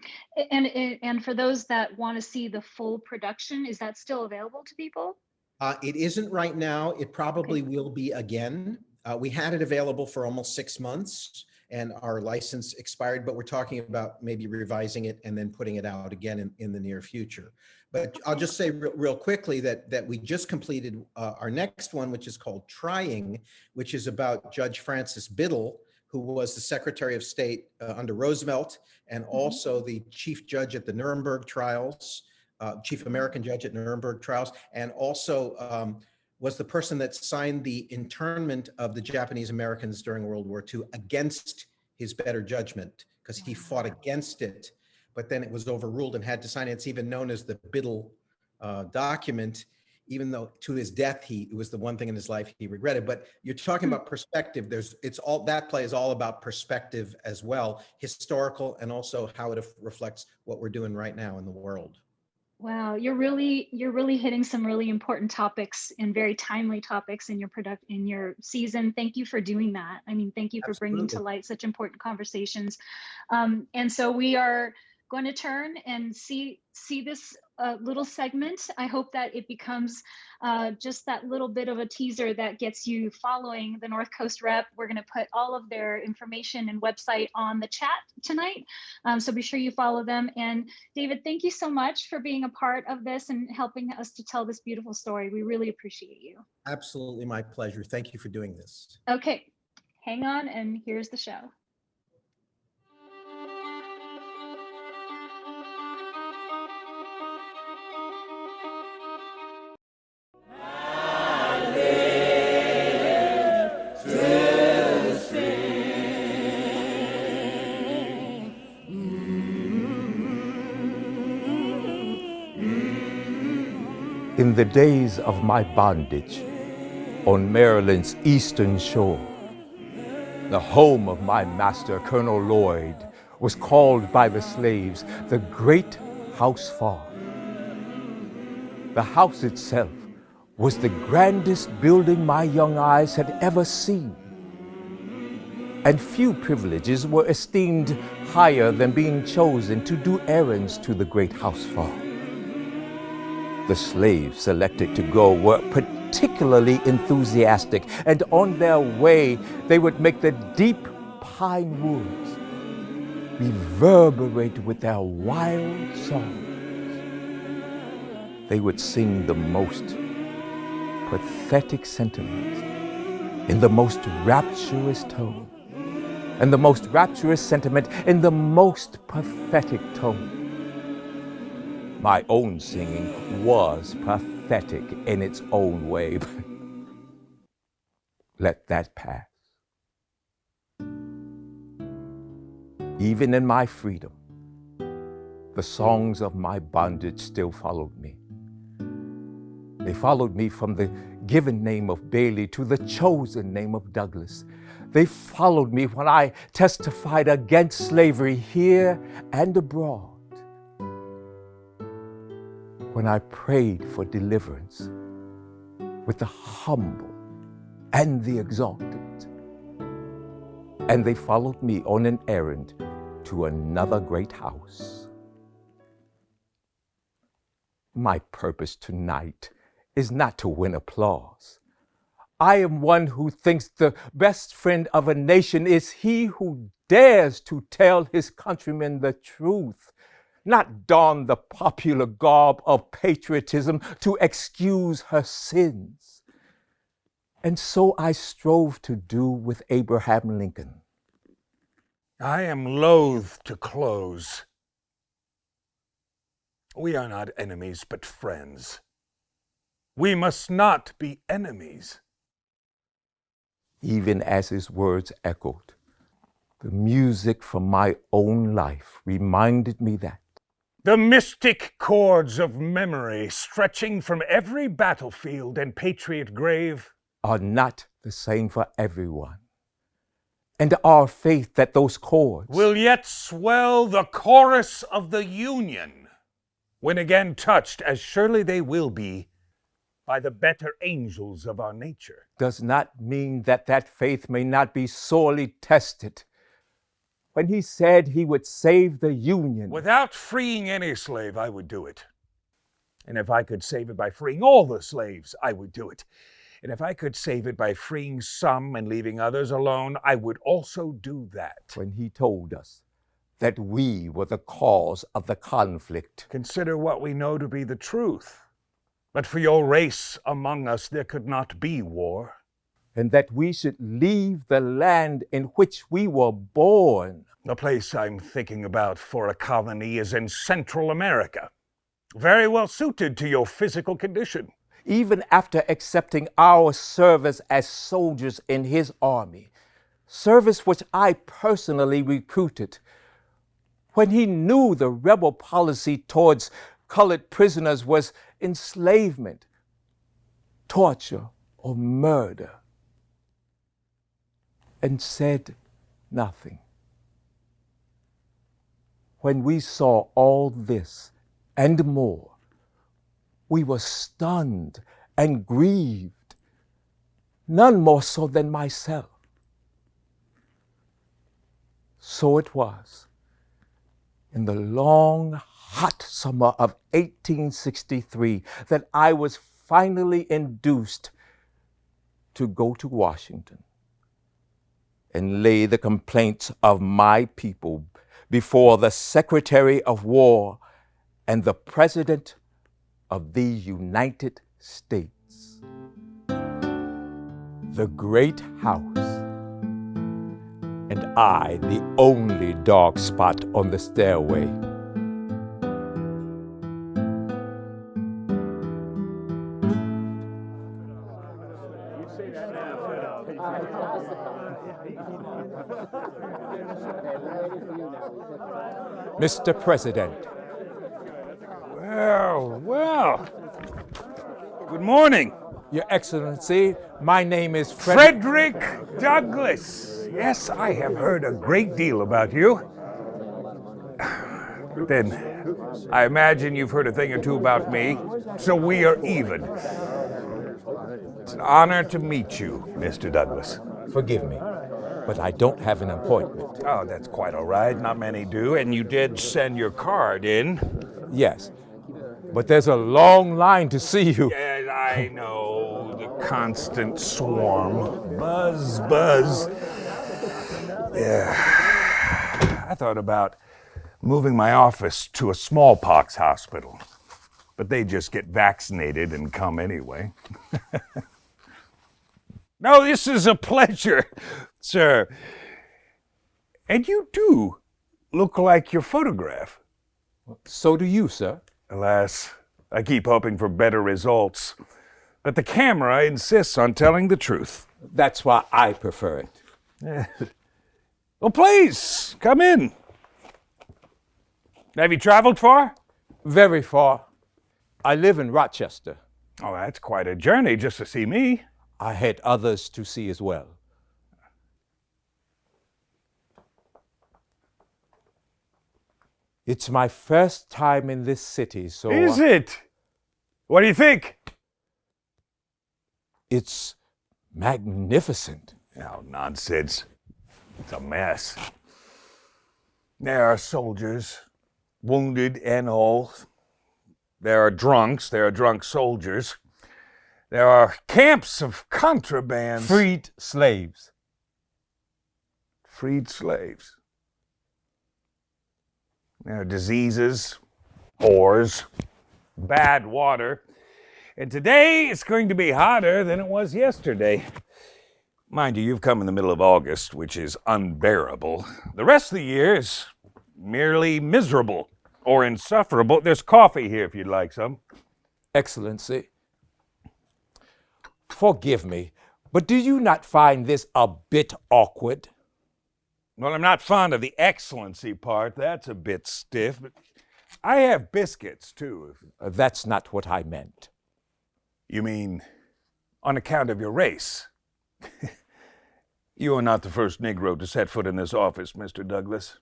And for those that want to see the full production, is that still available to people? It isn't right now. It probably will be again. We had it available for almost 6 months, and our license expired, but we're talking about maybe revising it and then putting it out again in the near future. But I'll just say real quickly that we just completed our next one, which is called Trying, which is about Judge Francis Biddle, who was the Secretary of State under Roosevelt, and also the chief judge at the Nuremberg trials, chief American judge at Nuremberg trials, and also was the person that signed the internment of the Japanese Americans during World War II against his better judgment, because he fought against it, but then it was overruled and had to sign it. It's even known as the Biddle document. even though to his death, it was the one thing in his life he regretted. But you're talking about perspective. That play is all about perspective as well, historical, and also how it reflects what we're doing right now in the world. Wow, you're really hitting some really important topics and very timely topics in your season. Thank you for doing that. I mean, thank you for bringing to light such important conversations. And so we are going to turn and see this little segment. I hope that it becomes just that little bit of a teaser that gets you following the North Coast Rep. We're going to put all of their information and website on the chat tonight. So be sure you follow them. And David, thank you so much for being a part of this and helping us to tell this beautiful story. We really appreciate you. Absolutely, my pleasure. Thank you for doing this. Okay, hang on, and here's the show. In the days of my bondage on Maryland's eastern shore, the home of my master, Colonel Lloyd, was called by the slaves the Great House Farm. The house itself was the grandest building my young eyes had ever seen, and few privileges were esteemed higher than being chosen to do errands to the Great House Farm. The slaves selected to go were particularly enthusiastic, and on their way they would make the deep pine woods reverberate with their wild songs. They would sing the most pathetic sentiments in the most rapturous tone, and the most rapturous sentiment in the most pathetic tone. My own singing was pathetic in its own way, but let that pass. Even in my freedom, the songs of my bondage still followed me. They followed me from the given name of Bailey to the chosen name of Douglas. They followed me when I testified against slavery here and abroad, when I prayed for deliverance with the humble and the exalted. And they followed me on an errand to another great house. My purpose tonight is not to win applause. I am one who thinks the best friend of a nation is he who dares to tell his countrymen the truth, not don the popular garb of patriotism to excuse her sins. And so I strove to do with Abraham Lincoln. I am loath to close. We are not enemies, but friends. We must not be enemies. Even as his words echoed, the music from my own life reminded me that the mystic chords of memory stretching from every battlefield and patriot grave are not the same for everyone. And our faith that those chords will yet swell the chorus of the Union, when again touched, as surely they will be, by the better angels of our nature, does not mean that that faith may not be sorely tested. When he said he would save the Union, without freeing any slave, I would do it. And if I could save it by freeing all the slaves, I would do it. And if I could save it by freeing some and leaving others alone, I would also do that. When he told us that we were the cause of the conflict, consider what we know to be the truth. But for your race among us, there could not be war. And that we should leave the land in which we were born. The place I'm thinking about for a colony is in Central America, very well suited to your physical condition. Even after accepting our service as soldiers in his army, service which I personally recruited, when he knew the rebel policy towards colored prisoners was enslavement, torture, or murder, and said nothing. When we saw all this and more, we were stunned and grieved, none more so than myself. So it was in the long, hot summer of 1863 that I was finally induced to go to Washington and lay the complaints of my people before the Secretary of War and the President of the United States. The great house, and I the only dark spot on the stairway. Mr. President. Well. Good morning. Your Excellency, my name is Frederick Douglass. Yes, I have heard a great deal about you. But then, I imagine you've heard a thing or two about me, so we are even. It's an honor to meet you, Mr. Douglass. Forgive me, but I don't have an appointment. Oh, that's quite all right. Not many do. And you did send your card in. Yes, but there's a long line to see you. Yes, I know. The constant swarm. Buzz, buzz. Yeah. I thought about moving my office to a smallpox hospital, but they just get vaccinated and come anyway. No, this is a pleasure, sir. And you do look like your photograph. So do you, sir. Alas, I keep hoping for better results, but the camera insists on telling the truth. That's why I prefer it. Well, please, come in. Have you traveled far? Very far. I live in Rochester. Oh, that's quite a journey just to see me. I had others to see as well. It's my first time in this city, so... Is it? What do you think? It's magnificent. Oh, nonsense. It's a mess. There are soldiers, wounded and all. There are drunks. There are drunk soldiers. There are camps of contrabands. Freed slaves. Freed slaves. There are diseases, whores, bad water. And today it's going to be hotter than it was yesterday. Mind you, you've come in the middle of August, which is unbearable. The rest of the year is merely miserable or insufferable. There's coffee here if you'd like some. Excellency, forgive me, but do you not find this a bit awkward? Well, I'm not fond of the excellency part. That's a bit stiff, but I have biscuits, too. That's not what I meant. You mean on account of your race? You are not the first Negro to set foot in this office, Mr. Douglass.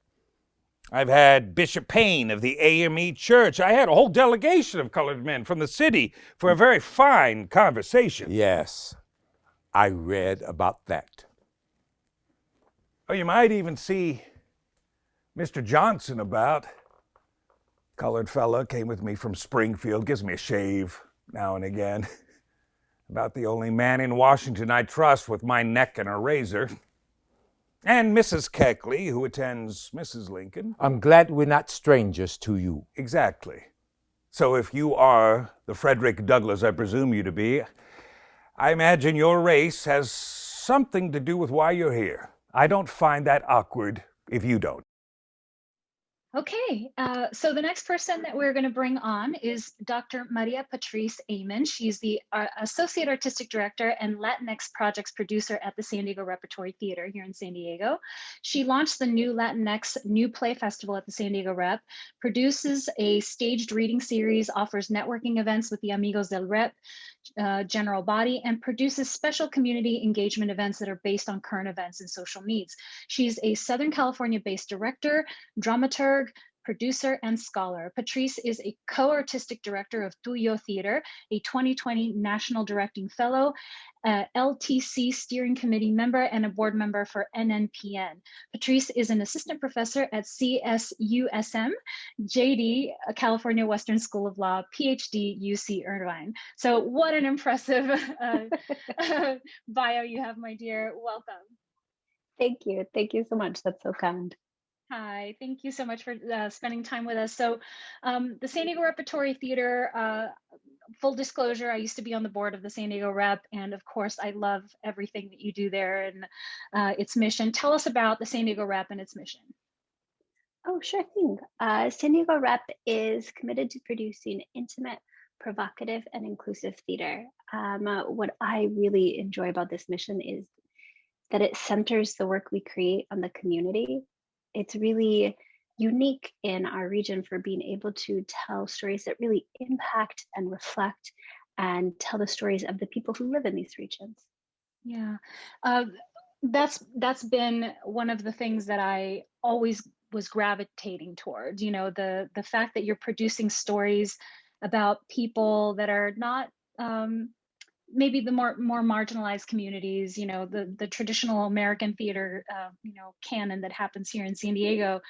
I've had Bishop Payne of the AME Church. I had a whole delegation of colored men from the city for a very fine conversation. Yes, I read about that. Oh, you might even see Mr. Johnson about. Colored fella came with me from Springfield, gives me a shave now and again. About the only man in Washington I trust with my neck and a razor. And Mrs. Keckley, who attends Mrs. Lincoln. I'm glad we're not strangers to you. Exactly. So if you are the Frederick Douglass I presume you to be, I imagine your race has something to do with why you're here. I don't find that awkward if you don't. Okay, so the next person that we're going to bring on is Dr. Maria Patrice Amen. She's the Associate Artistic Director and Latinx Projects Producer at the San Diego Repertory Theater here in San Diego. She launched the new Latinx New Play Festival at the San Diego Rep, produces a staged reading series, offers networking events with the Amigos del Rep. general body, and produces special community engagement events that are based on current events and social needs. She's a Southern California-based director, dramaturg, producer, and scholar. Patrice is a co-artistic director of Tutu Theater, a 2020 National Directing Fellow, LTC Steering Committee member, and a board member for NNPN. Patrice is an assistant professor at CSUSM, JD, California Western School of Law, PhD, UC Irvine. So what an impressive bio you have, my dear. Welcome. Thank you. Thank you so much. That's so kind. Hi, thank you so much for spending time with us. So the San Diego Repertory Theater, full disclosure, I used to be on the board of the San Diego Rep, and of course, I love everything that you do there and its mission. Tell us about the San Diego Rep and its mission. Oh, sure thing. San Diego Rep is committed to producing intimate, provocative, and inclusive theater. What I really enjoy about this mission is that it centers the work we create on the community. It's really unique in our region for being able to tell stories that really impact and reflect and tell the stories of the people who live in these regions. Yeah, that's been one of the things that I always was gravitating towards, you know, the fact that you're producing stories about people that are not maybe the more marginalized communities, you know, the traditional American theater, you know, canon that happens here in San Diego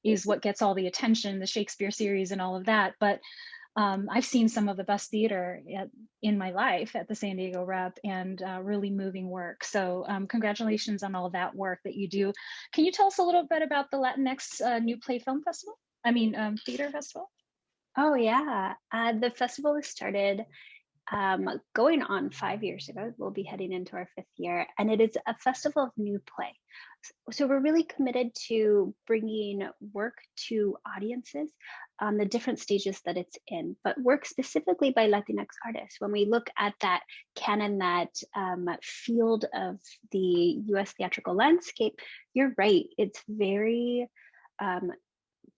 is what gets all the attention, the Shakespeare series and all of that. But I've seen some of the best theater in my life at the San Diego Rep, and really moving work. So congratulations on all of that work that you do. Can you tell us a little bit about the Latinx New Play Film Festival? Theater Festival? Oh yeah, the festival was started going on 5 years ago. We'll be heading into our 5th year, and it is a festival of new play. So we're really committed to bringing work to audiences on the different stages that it's in, but work specifically by Latinx artists. When we look at that canon, that field of the US theatrical landscape, you're right, it's very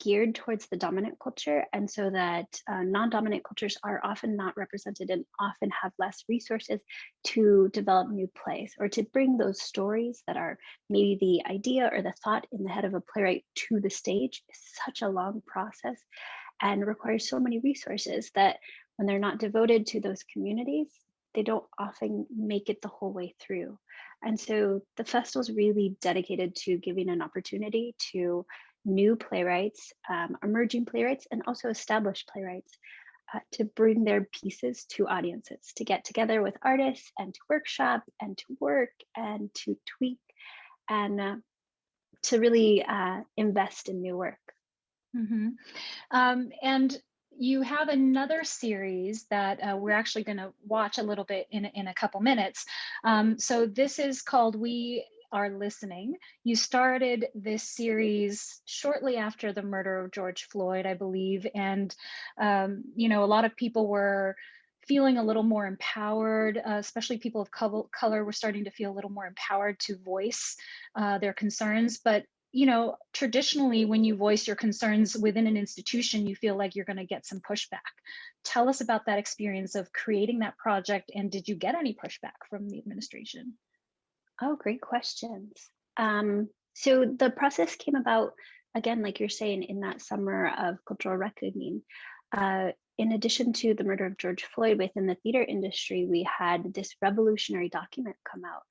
geared towards the dominant culture, and so that non-dominant cultures are often not represented and often have less resources to develop new plays or to bring those stories that are maybe the idea or the thought in the head of a playwright to the stage. Is such a long process and requires so many resources that when they're not devoted to those communities, they don't often make it the whole way through. And so the festival is really dedicated to giving an opportunity to new playwrights, emerging playwrights, and also established playwrights to bring their pieces to audiences, to get together with artists and to workshop and to work and to tweak and to really invest in new work. Mm-hmm. And you have another series that we're actually going to watch a little bit in a couple minutes. So this is called We Are Listening. You started this series shortly after the murder of George Floyd, I believe, and you know, a lot of people were feeling a little more empowered, especially people of color were starting to feel a little more empowered to voice their concerns. But you know, traditionally, when you voice your concerns within an institution, you feel like you're going to get some pushback. Tell us about that experience of creating that project, and did you get any pushback from the administration? Oh, great questions. So the process came about, again, like you're saying, in that summer of cultural reckoning. In addition to the murder of George Floyd within the theater industry, we had this revolutionary document come out,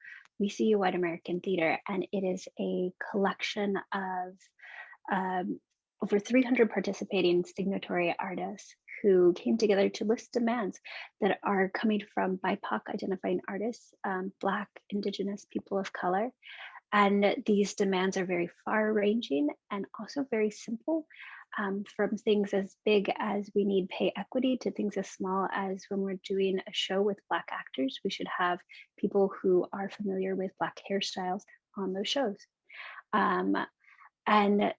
We See a White American Theater, and it is a collection of over 300 participating signatory artists who came together to list demands that are coming from BIPOC identifying artists, Black, Indigenous people of color. And these demands are very far ranging and also very simple, from things as big as we need pay equity to things as small as when we're doing a show with Black actors, we should have people who are familiar with Black hairstyles on those shows. And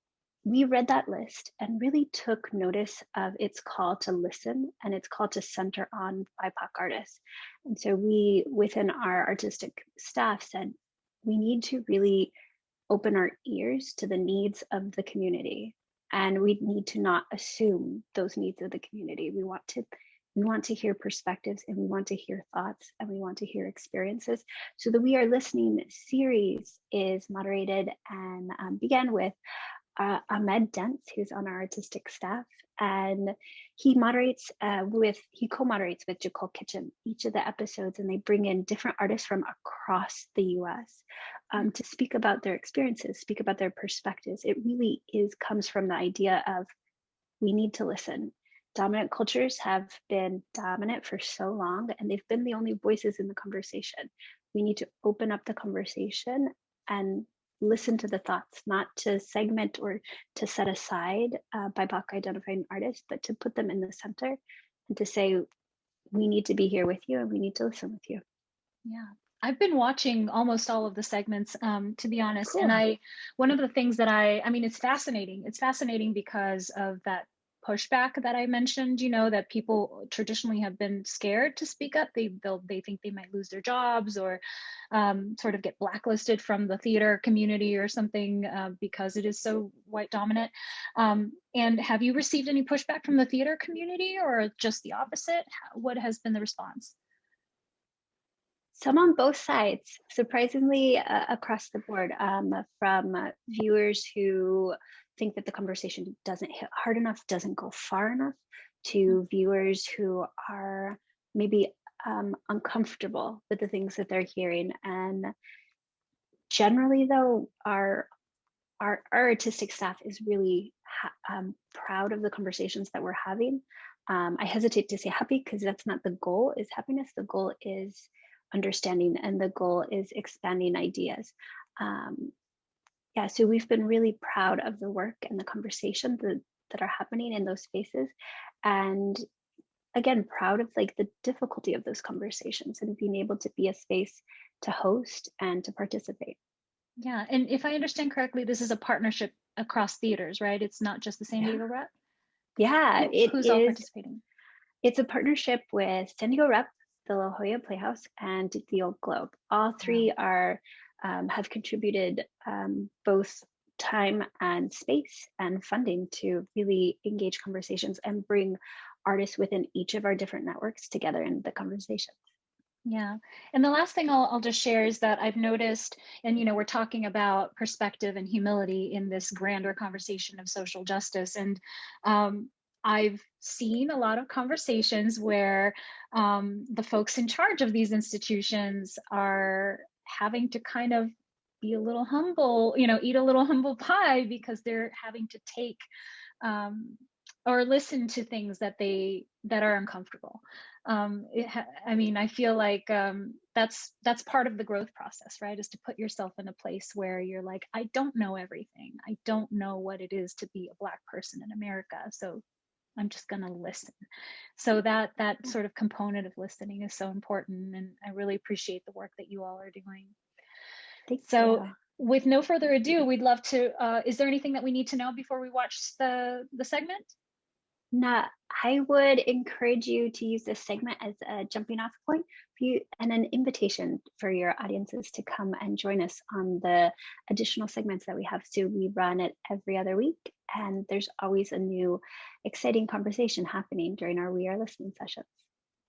we read that list and really took notice of its call to listen and its call to center on BIPOC artists. And so we, within our artistic staff, said, we need to really open our ears to the needs of the community. And we need to not assume those needs of the community. We want to We want to hear perspectives, and we want to hear thoughts, and we want to hear experiences. So the We Are Listening series is moderated and began with Ahmed Dents, who's on our artistic staff, and he co-moderates with Gill Kitchen each of the episodes, and they bring in different artists from across the U.S. To speak about their experiences, speak about their perspectives. It really comes from the idea of we need to listen. Dominant cultures have been dominant for so long, and they've been the only voices in the conversation. We need to open up the conversation and listen to the thoughts, not to segment or to set aside BIPOC identifying artists, but to put them in the center and to say, we need to be here with you and we need to listen with you. Yeah. I've been watching almost all of the segments, to be honest. Cool. And one of the things that I mean, it's fascinating. It's fascinating because of that pushback that I mentioned, that people traditionally have been scared to speak up. They think they might lose their jobs or sort of get blacklisted from the theater community or something because it is so white dominant. And have you received any pushback from the theater community or just the opposite? What has been the response? Some on both sides, surprisingly across the board, from viewers who think that the conversation doesn't hit hard enough, doesn't go far enough, to viewers who are maybe uncomfortable with the things that they're hearing. And generally, though, our artistic staff is really proud of the conversations that we're having. I hesitate to say happy because that's not the goal, is happiness. The goal is understanding, and the goal is expanding ideas. So we've been really proud of the work and the conversation that are happening in those spaces, and again, proud of the difficulty of those conversations and being able to be a space to host and to participate. Yeah, and if I understand correctly, this is a partnership across theaters, right? It's not just the San Diego Rep? Yeah, Who's all participating? It's a partnership with San Diego Rep, the La Jolla Playhouse, and the Old Globe. All three have contributed both time and space and funding to really engage conversations and bring artists within each of our different networks together in the conversation. Yeah. And the last thing I'll just share is that I've noticed, and we're talking about perspective and humility in this grander conversation of social justice. And I've seen a lot of conversations where the folks in charge of these institutions are having to kind of be a little humble, eat a little humble pie because they're having to take or listen to things that are uncomfortable. I feel like that's part of the growth process, right? Is to put yourself in a place where you're like, I don't know everything. I don't know what it is to be a Black person in America. So I'm just going to listen. So that sort of component of listening is so important. And I really appreciate the work that you all are doing. So with no further ado, we'd love to, is there anything that we need to know before we watch the segment? No, I would encourage you to use this segment as a jumping off point for you and an invitation for your audiences to come and join us on the additional segments that we have. So we run it every other week, and there's always a new exciting conversation happening during our We Are Listening sessions.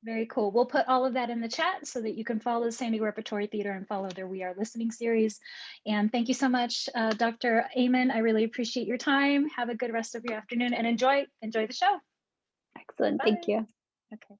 Very cool. We'll put all of that in the chat so that you can follow the San Diego Repertory Theater and follow their We Are Listening series. And thank you so much, Dr. Amen. I really appreciate your time. Have a good rest of your afternoon and enjoy the show. Excellent. Bye. Thank you. Okay.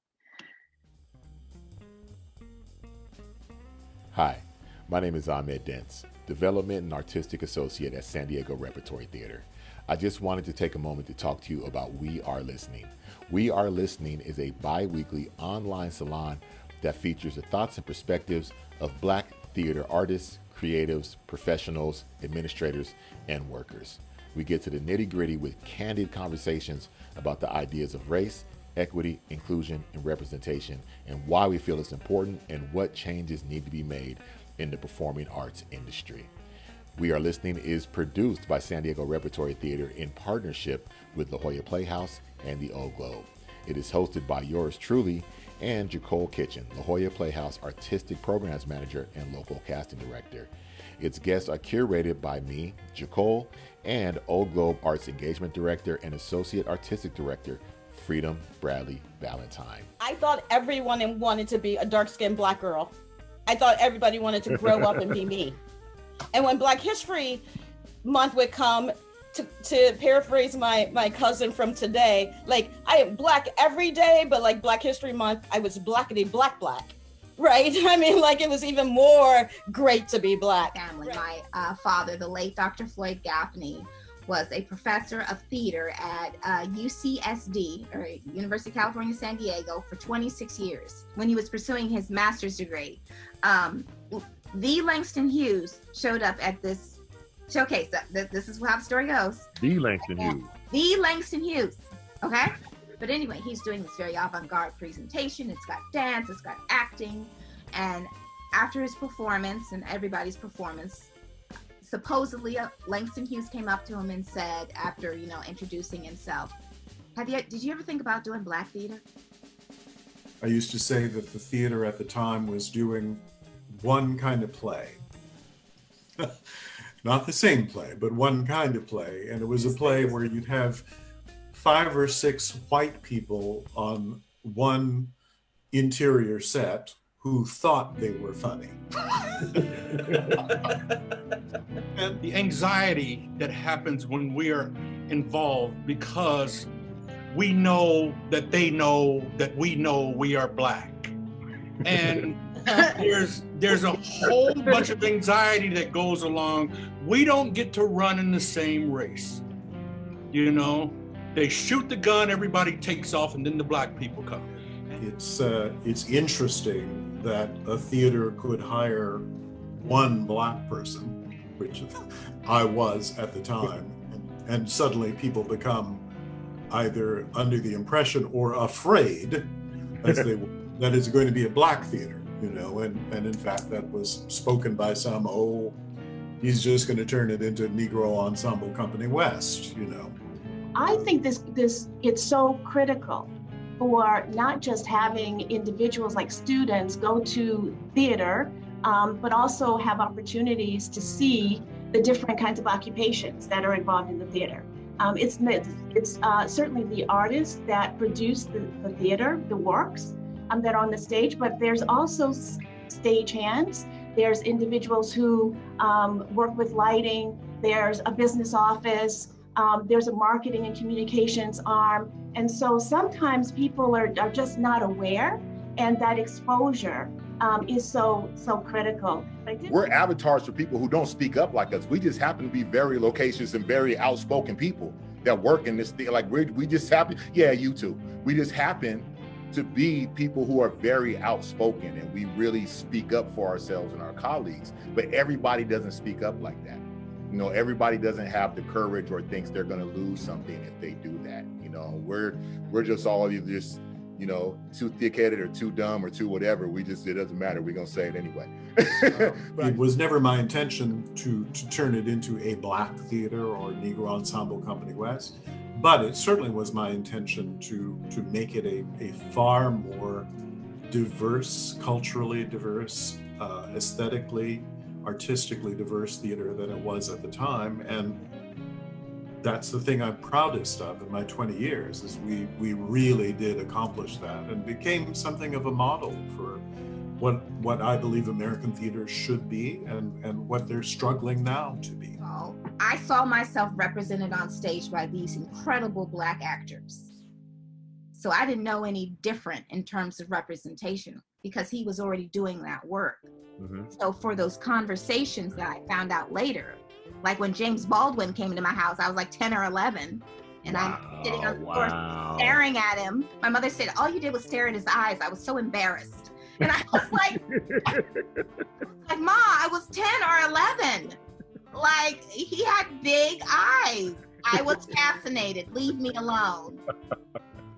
Hi, my name is Ahmed Dents, Development and Artistic Associate at San Diego Repertory Theater. I just wanted to take a moment to talk to you about We Are Listening. We Are Listening is a bi-weekly online salon that features the thoughts and perspectives of Black theater artists, creatives, professionals, administrators, and workers. We get to the nitty-gritty with candid conversations about the ideas of race, equity, inclusion, and representation, and why we feel it's important and what changes need to be made in the performing arts industry. We Are Listening is produced by San Diego Repertory Theater in partnership with La Jolla Playhouse and the Old Globe. It is hosted by yours truly and Gill Kitchen, La Jolla Playhouse Artistic Programs Manager and Local Casting Director. Its guests are curated by me, Gill, and Old Globe Arts Engagement Director and Associate Artistic Director Freedom Bradley Valentine. I thought everyone wanted to be a dark-skinned Black girl. I thought everybody wanted to grow up and be me. And when Black History Month would come, to paraphrase my cousin from today, like, I am Black every day, but like Black History Month, I was blackity black, right? I mean, like, it was even more great to be Black. Family. My father, the late Dr. Floyd Gaffney, was a professor of theater at UCSD, or University of California, San Diego, for 26 years when he was pursuing his master's degree. The Langston Hughes showed up at this showcase. This is how the story goes. The Langston Hughes. The Langston Hughes, okay? But anyway, he's doing this very avant-garde presentation. It's got dance, it's got acting. And after his performance and everybody's performance, supposedly Langston Hughes came up to him and said, after, introducing himself, did you ever think about doing Black theater? I used to say that the theater at the time was doing one kind of play. Not the same play, but one kind of play. And it was a play where you'd have 5 or 6 white people on one interior set who thought they were funny. And the anxiety that happens when we are involved because we know that they know that we know we are Black. And there's a whole bunch of anxiety that goes along. We don't get to run in the same race. They shoot the gun, everybody takes off, and then the Black people come. It's interesting that a theater could hire one Black person, which I was at the time, and suddenly people become either under the impression or afraid that it's going to be a Black theater, and in fact that was spoken by some, he's just going to turn it into Negro Ensemble Company West, I think this it's so critical for not just having individuals like students go to theater, but also have opportunities to see the different kinds of occupations that are involved in the theater. It's certainly the artists that produce the theater, the works that are on the stage, but there's also stagehands. There's individuals who work with lighting. There's a business office. There's a marketing and communications arm. And so sometimes people are just not aware, and that exposure is so critical. We're avatars for people who don't speak up like us. We just happen to be very loquacious and very outspoken people that work in this thing. Like we just happen, you too. We just happen to be people who are very outspoken, and we really speak up for ourselves and our colleagues, but everybody doesn't speak up like that. Everybody doesn't have the courage or thinks they're going to lose something if they do that. We're just all either just, too thick-headed or too dumb or too whatever. It doesn't matter. We're going to say it anyway. It was never my intention to turn it into a Black theater or Negro Ensemble Company West, but it certainly was my intention to make it a far more diverse, culturally diverse, aesthetically, artistically diverse theater than it was at the time. And that's the thing I'm proudest of in my 20 years, is we really did accomplish that and became something of a model for what I believe American theater should be and what they're struggling now to be. I saw myself represented on stage by these incredible Black actors. So I didn't know any different in terms of representation because he was already doing that work. Mm-hmm. So for those conversations that I found out later, like when James Baldwin came into my house, I was like 10 or 11, and I'm sitting on the floor staring at him. My mother said, all you did was stare in his eyes. I was so embarrassed. And I was like, Ma, I was 10 or 11. Like, he had big eyes. I was fascinated. Leave me alone.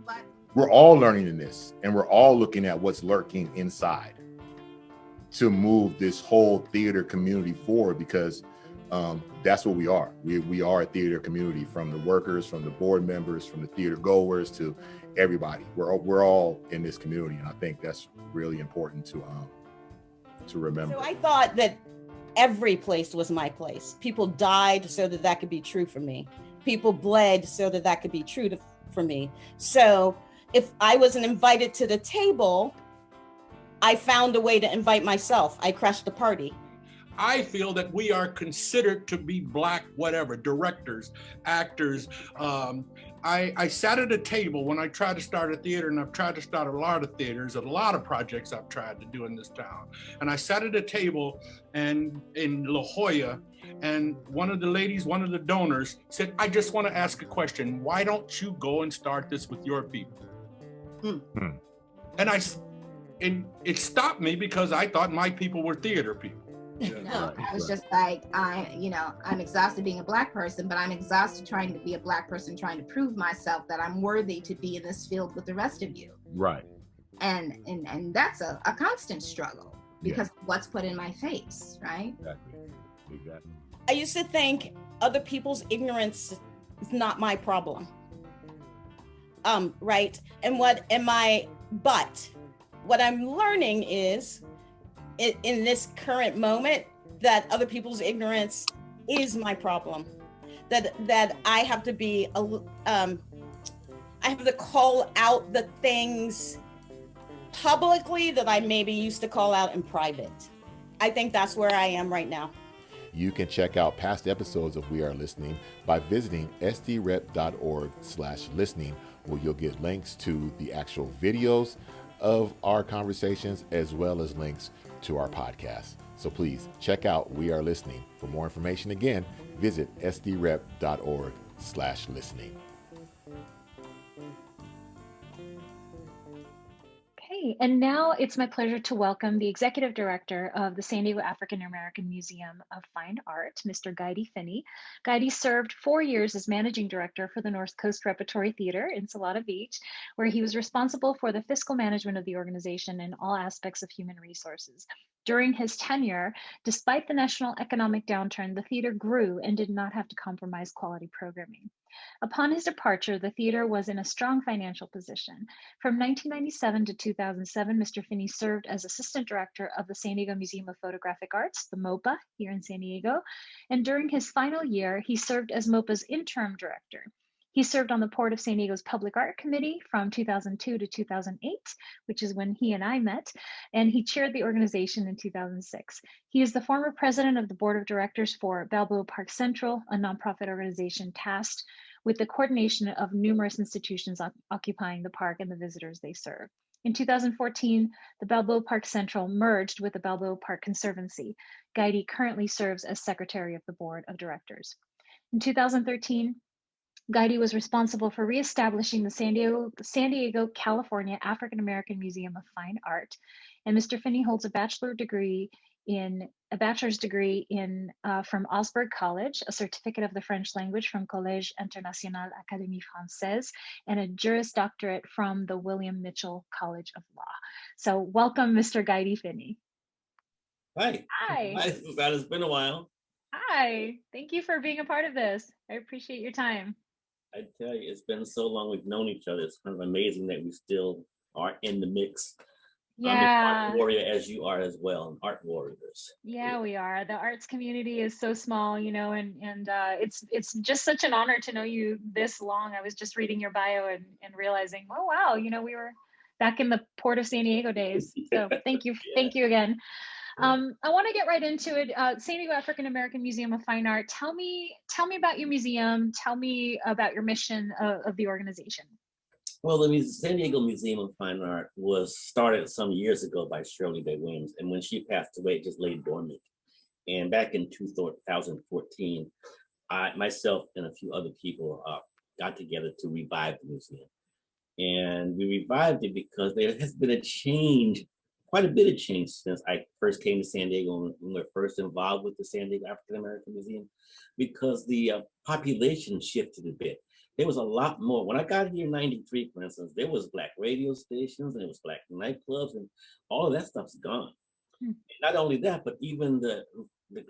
But we're all learning in this, and we're all looking at what's lurking inside to move this whole theater community forward, because that's what we are. We are a theater community, from the workers, from the board members, from the theater goers to everybody. We're all in this community, and I think that's really important to remember. So I thought that every place was my place. People died so that could be true for me. People bled so that could be true for me. So if I wasn't invited to the table, I found a way to invite myself. I crashed the party. I feel that we are considered to be Black, whatever, directors, actors. I sat at a table when I tried to start a theater, and I've tried to start a lot of theaters, a lot of projects I've tried to do in this town. And I sat at a table and in La Jolla, and one of the ladies, one of the donors said, I just want to ask a question. Why don't you go and start this with your people? And it stopped me because I thought my people were theater people. No, I was just like, I'm exhausted being a Black person, but I'm exhausted trying to be a Black person, trying to prove myself that I'm worthy to be in this field with the rest of you. Right. And that's a constant struggle because of what's put in my face, right? Exactly. I used to think other people's ignorance is not my problem. Right? But what I'm learning is in this current moment that other people's ignorance is my problem. That I have to be I have to call out the things publicly that I maybe used to call out in private. I think that's where I am right now. You can check out past episodes of We Are Listening by visiting sdrep.org/listening, where you'll get links to the actual videos of our conversations as well as links to our podcast. So please check out We Are Listening. For more information, again, visit sdrep.org/listening. Okay, and now it's my pleasure to welcome the Executive Director of the San Diego African American Museum of Fine Art, Mr. Guidi Finney. Guidi served 4 years as Managing Director for the North Coast Repertory Theater in Salada Beach, where he was responsible for the fiscal management of the organization and all aspects of human resources. During his tenure, despite the national economic downturn, the theater grew and did not have to compromise quality programming. Upon his departure, the theater was in a strong financial position. From 1997 to 2007, Mr. Finney served as Assistant Director of the San Diego Museum of Photographic Arts, the MOPA, here in San Diego. And during his final year, he served as MOPA's Interim Director. He served on the Port of San Diego's Public Art Committee from 2002 to 2008, which is when he and I met, and he chaired the organization in 2006. He is the former president of the board of directors for Balboa Park Central, a nonprofit organization tasked with the coordination of numerous institutions occupying the park and the visitors they serve. In 2014, the Balboa Park Central merged with the Balboa Park Conservancy. Guidi currently serves as secretary of the board of directors. In 2013, Guidi was responsible for reestablishing the San Diego, California African American Museum of Fine Art, and Mr. Finney holds a bachelor's degree in from Augsburg College, a certificate of the French language from Collège International Académie Française, and a Juris Doctorate from the William Mitchell College of Law. So welcome, Mr. Guidi Finney. Hi. Hi. It's been a while. Hi. Thank you for being a part of this. I appreciate your time. I tell you, it's been so long we've known each other. It's kind of amazing that we still are in the mix. Yeah. I'm an art warrior as you are as well, art warriors. Yeah, we are. The arts community is so small, you know, and it's just such an honor to know you this long. I was just reading your bio and realizing, oh wow, you know, we were back in the Port of San Diego days. So thank you, thank you again. I want to get right into it. San Diego African American Museum of Fine Art. Tell me about your museum. Tell me about your mission of the organization. Well, the San Diego Museum of Fine Art was started some years ago by Shirley Day Williams, and when she passed away, it just lay dormant. And back in 2014, myself and a few other people got together to revive the museum. And we revived it because there has been a change, quite a bit of change since I first came to San Diego when we were first involved with the San Diego African American Museum, because the population shifted a bit. There was a lot more. When I got here in '93, for instance, there was Black radio stations and there was Black nightclubs, and all of that stuff's gone. Not only that, but even the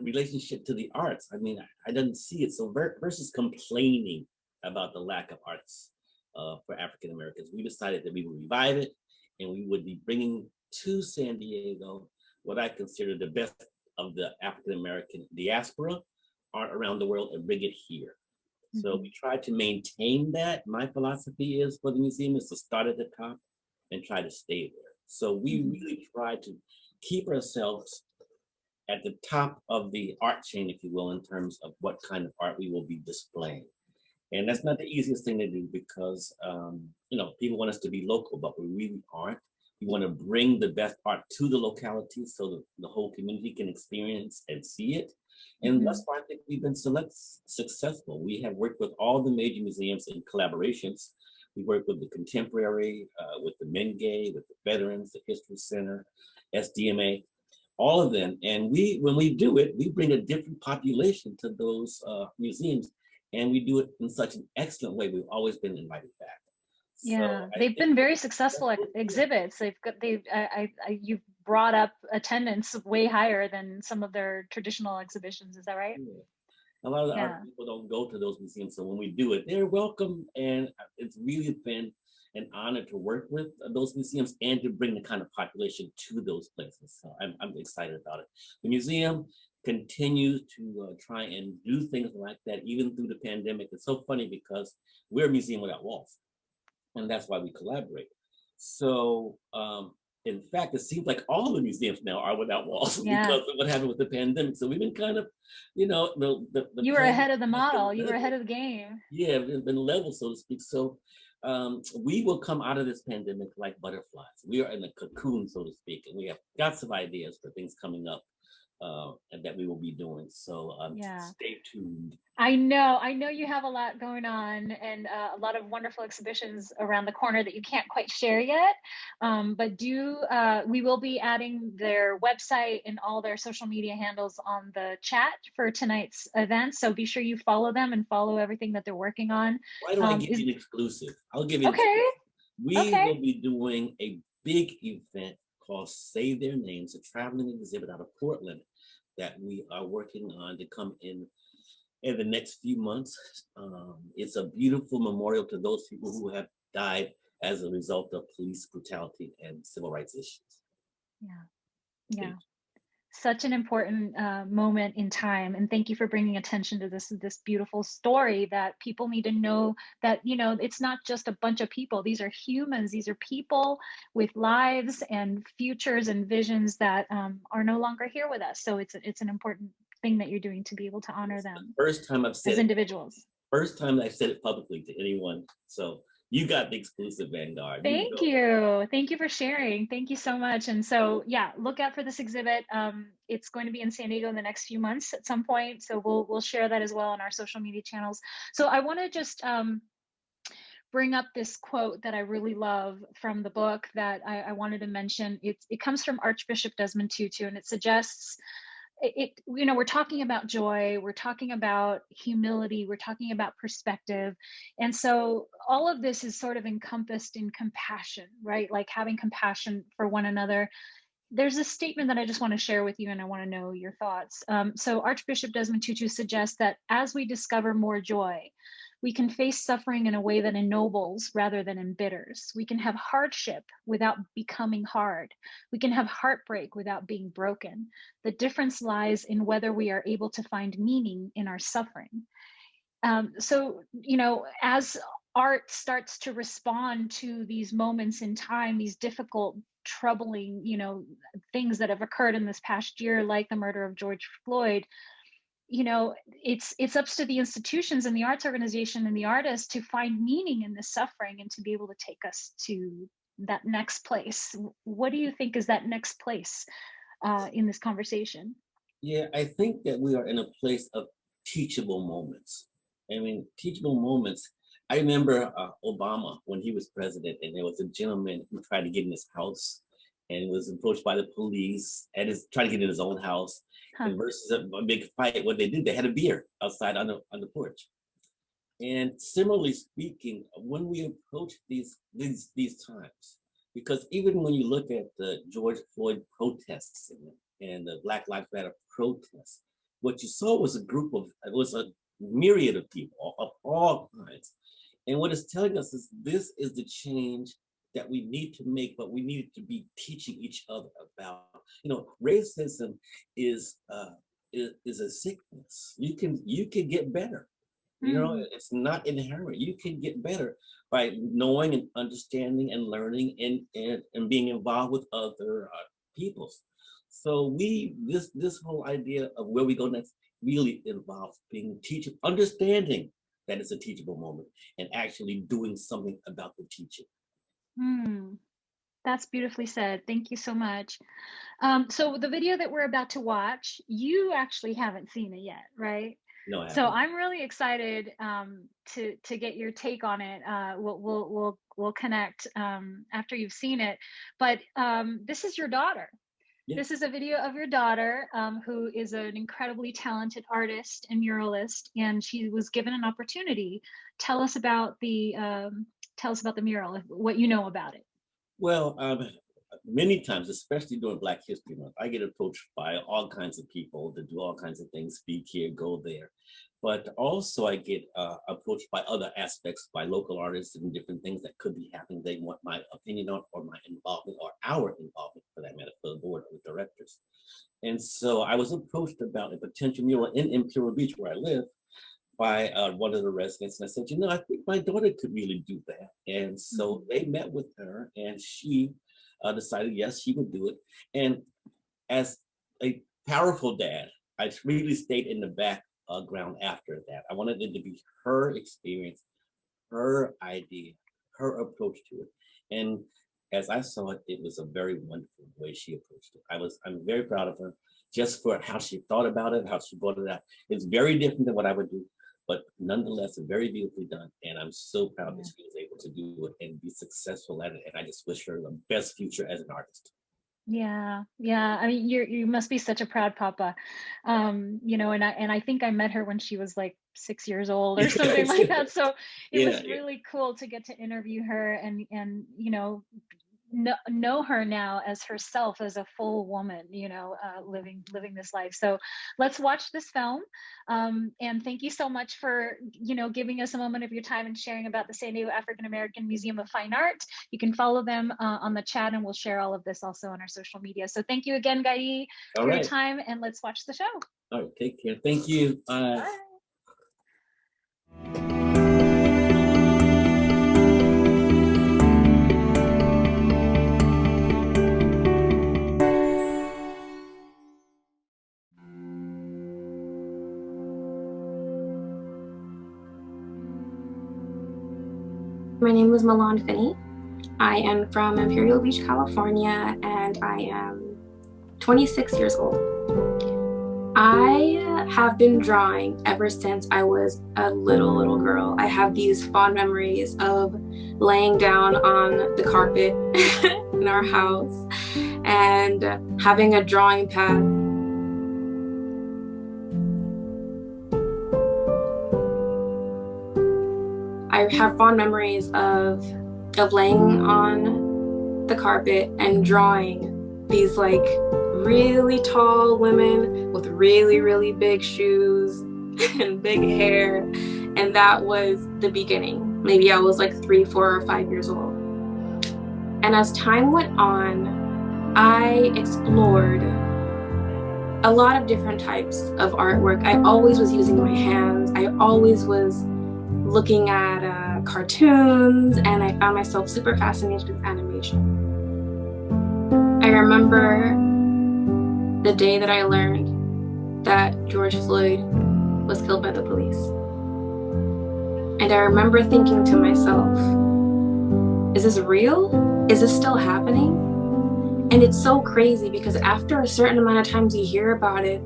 relationship to the arts. I mean, I didn't see it. So versus complaining about the lack of arts for African Americans, we decided that we would revive it, and we would be bringing to San Diego what I consider the best of the African American diaspora art around the world and bring it here. So we try to maintain that. My philosophy is for the museum is to start at the top and try to stay there. So we really try to keep ourselves at the top of the art chain, if you will, in terms of what kind of art we will be displaying. And that's not the easiest thing to do because, people want us to be local, but we really aren't. We want to bring the best art to the locality so that the whole community can experience and see it. And thus far, I think we've been successful. We have worked with all the major museums in collaborations. We work with the Contemporary, with the Menge, with the Veterans, the History Center, SDMA, all of them. And when we do it, we bring a different population to those museums. And we do it in such an excellent way. We've always been invited back. Yeah, they've been very successful exhibits. You've brought up attendance way higher than some of their traditional exhibitions. Is that right? Yeah. A lot of the art people don't go to those museums, so when we do it, they're welcome. And it's really been an honor to work with those museums and to bring the kind of population to those places. So I'm excited about it. The museum continues to try and do things like that, even through the pandemic. It's so funny because we're a museum without walls, and that's why we collaborate. So, in fact, it seems like all the museums now are without walls because of what happened with the pandemic. So we've been kind of, you were ahead of the model. You were ahead of the game. Yeah, it's been level, so to speak. So we will come out of this pandemic like butterflies. We are in a cocoon, so to speak, and we have lots of ideas for things coming up and that we will be doing. So stay tuned. I know you have a lot going on and a lot of wonderful exhibitions around the corner that you can't quite share yet. But we will be adding their website and all their social media handles on the chat for tonight's event. So be sure you follow them and follow everything that they're working on. Why don't I give you an exclusive? I'll give you an exclusive. We will be doing a big event called Say Their Names, a traveling exhibit out of Portland that we are working on to come in the next few months. It's a beautiful memorial to those people who have died as a result of police brutality and civil rights issues. Yeah. Such an important moment in time, and thank you for bringing attention to this beautiful story that people need to know that it's not just a bunch of people. These are humans. These are people with lives and futures and visions that are no longer here with us. So it's an important thing that you're doing to be able to honor them. First time I've said as individuals. First time I've said it publicly to anyone. So you got the exclusive, Vanguard. Thank you. Thank you for sharing. Thank you so much. And so, look out for this exhibit. It's going to be in San Diego in the next few months at some point. So we'll share that as well on our social media channels. So I want to just bring up this quote that I really love from the book that I wanted to mention. It comes from Archbishop Desmond Tutu, and it suggests we're talking about joy, we're talking about humility, we're talking about perspective. And so all of this is sort of encompassed in compassion, right? Like having compassion for one another. There's a statement that I just want to share with you, and I want to know your thoughts. So Archbishop Desmond Tutu suggests that as we discover more joy, we can face suffering in a way that ennobles rather than embitters. We can have hardship without becoming hard. We can have heartbreak without being broken. The difference lies in whether we are able to find meaning in our suffering. So, as art starts to respond to these moments in time, these difficult, troubling, things that have occurred in this past year, like the murder of George Floyd, it's up to the institutions and the arts organization and the artists to find meaning in this suffering and to be able to take us to that next place. What do you think is that next place in this conversation? Yeah, I think that we are in a place of teachable moments. I mean, teachable moments. I remember Obama when he was president, and there was a gentleman who tried to get in his house and was approached by the police and is trying to get in his own house. And versus a big fight, what they did, they had a beer outside on the porch. And similarly speaking, when we approach these times, because even when you look at the George Floyd protests and the Black Lives Matter protests, what you saw was a myriad of people of all kinds. And what it's telling us is this is the change that we need to make, but we need to be teaching each other about. Racism is a sickness. You can get better. You know, it's not inherent. You can get better by knowing and understanding and learning and being involved with other peoples. So this whole idea of where we go next really involves being teachable, understanding that it's a teachable moment and actually doing something about the teaching. That's beautifully said. Thank you so much. So the video that we're about to watch, you actually haven't seen it yet, right? No, I So haven't. I'm really excited to get your take on it. We'll connect after you've seen it. But this is your daughter. Yeah. This is a video of your daughter, who is an incredibly talented artist and muralist, and she was given an opportunity. Tell us about the mural, what you know about it. Well, many times, especially during Black History Month, I get approached by all kinds of people to do all kinds of things, speak here, go there. But also I get approached by other aspects, by local artists and different things that could be happening. They want my opinion on, or my involvement, or our involvement for that matter, for the board of directors. And so I was approached about a potential mural in Imperial Beach, where I live, by one of the residents. And I said, you know, I think my daughter could really do that. And so they met with her, and she decided, yes, she would do it. And as a powerful dad, I really stayed in the background after that. I wanted it to be her experience, her idea, her approach to it. And as I saw it, it was a very wonderful way she approached it. I'm very proud of her just for how she thought about it, how she brought it out. It's very different than what I would do, but nonetheless, very beautifully done. And I'm so proud that she was able to do it and be successful at it. And I just wish her the best future as an artist. Yeah. I mean, you must be such a proud papa. You know, and I think I met her when she was like 6 years old or something like that. So it was really cool to get to interview her and you know her now as herself, as a full woman, you know, living this life. So let's watch this film. And thank you so much for, you know, giving us a moment of your time and sharing about the San Diego African American Museum of Fine Art. You can follow them on the chat, and we'll share all of this also on our social media. So thank you again, Gai, for your time, and let's watch the show. All right, take care. Thank you. Bye. My name is Milan Finney. I am from Imperial Beach, California, and I am 26 years old. I have been drawing ever since I was a little girl. I have these fond memories of laying down on the carpet in our house and having a drawing pad. I have fond memories of laying on the carpet and drawing these like really tall women with really big shoes and big hair. And that was the beginning. Maybe I was like 3, 4, or 5 years old. And as time went on, I explored a lot of different types of artwork. I always was using my hands. I always was looking at cartoons, and I found myself super fascinated with animation. I remember the day that I learned that George Floyd was killed by the police. And I remember thinking to myself, is this real? Is this still happening? And it's so crazy because after a certain amount of times you hear about it,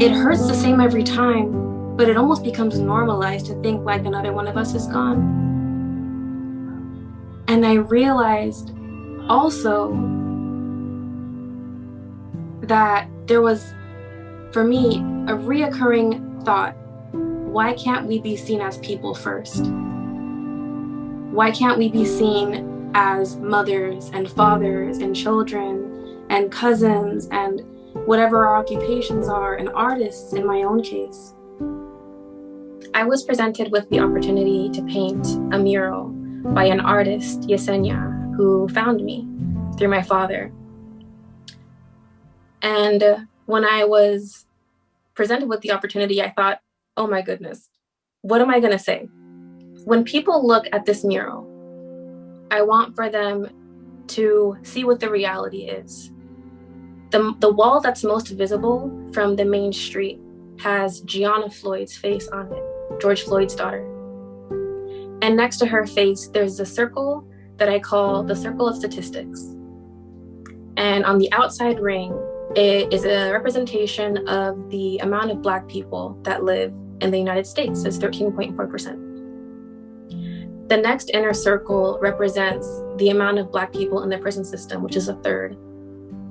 it hurts the same every time, but it almost becomes normalized to think like another one of us is gone. And I realized also that there was, for me, a reoccurring thought: why can't we be seen as people first? Why can't we be seen as mothers and fathers and children and cousins and whatever our occupations are, and artists in my own case? I was presented with the opportunity to paint a mural by an artist, Yesenia, who found me through my father. And when I was presented with the opportunity, I thought, oh my goodness, what am I going to say? When people look at this mural, I want for them to see what the reality is. The wall that's most visible from the main street has Gianna Floyd's face on it, George Floyd's daughter. And next to her face, there's a circle that I call the circle of statistics. And on the outside ring, it is a representation of the amount of Black people that live in the United States. It's 13.4%. The next inner circle represents the amount of Black people in the prison system, which is a third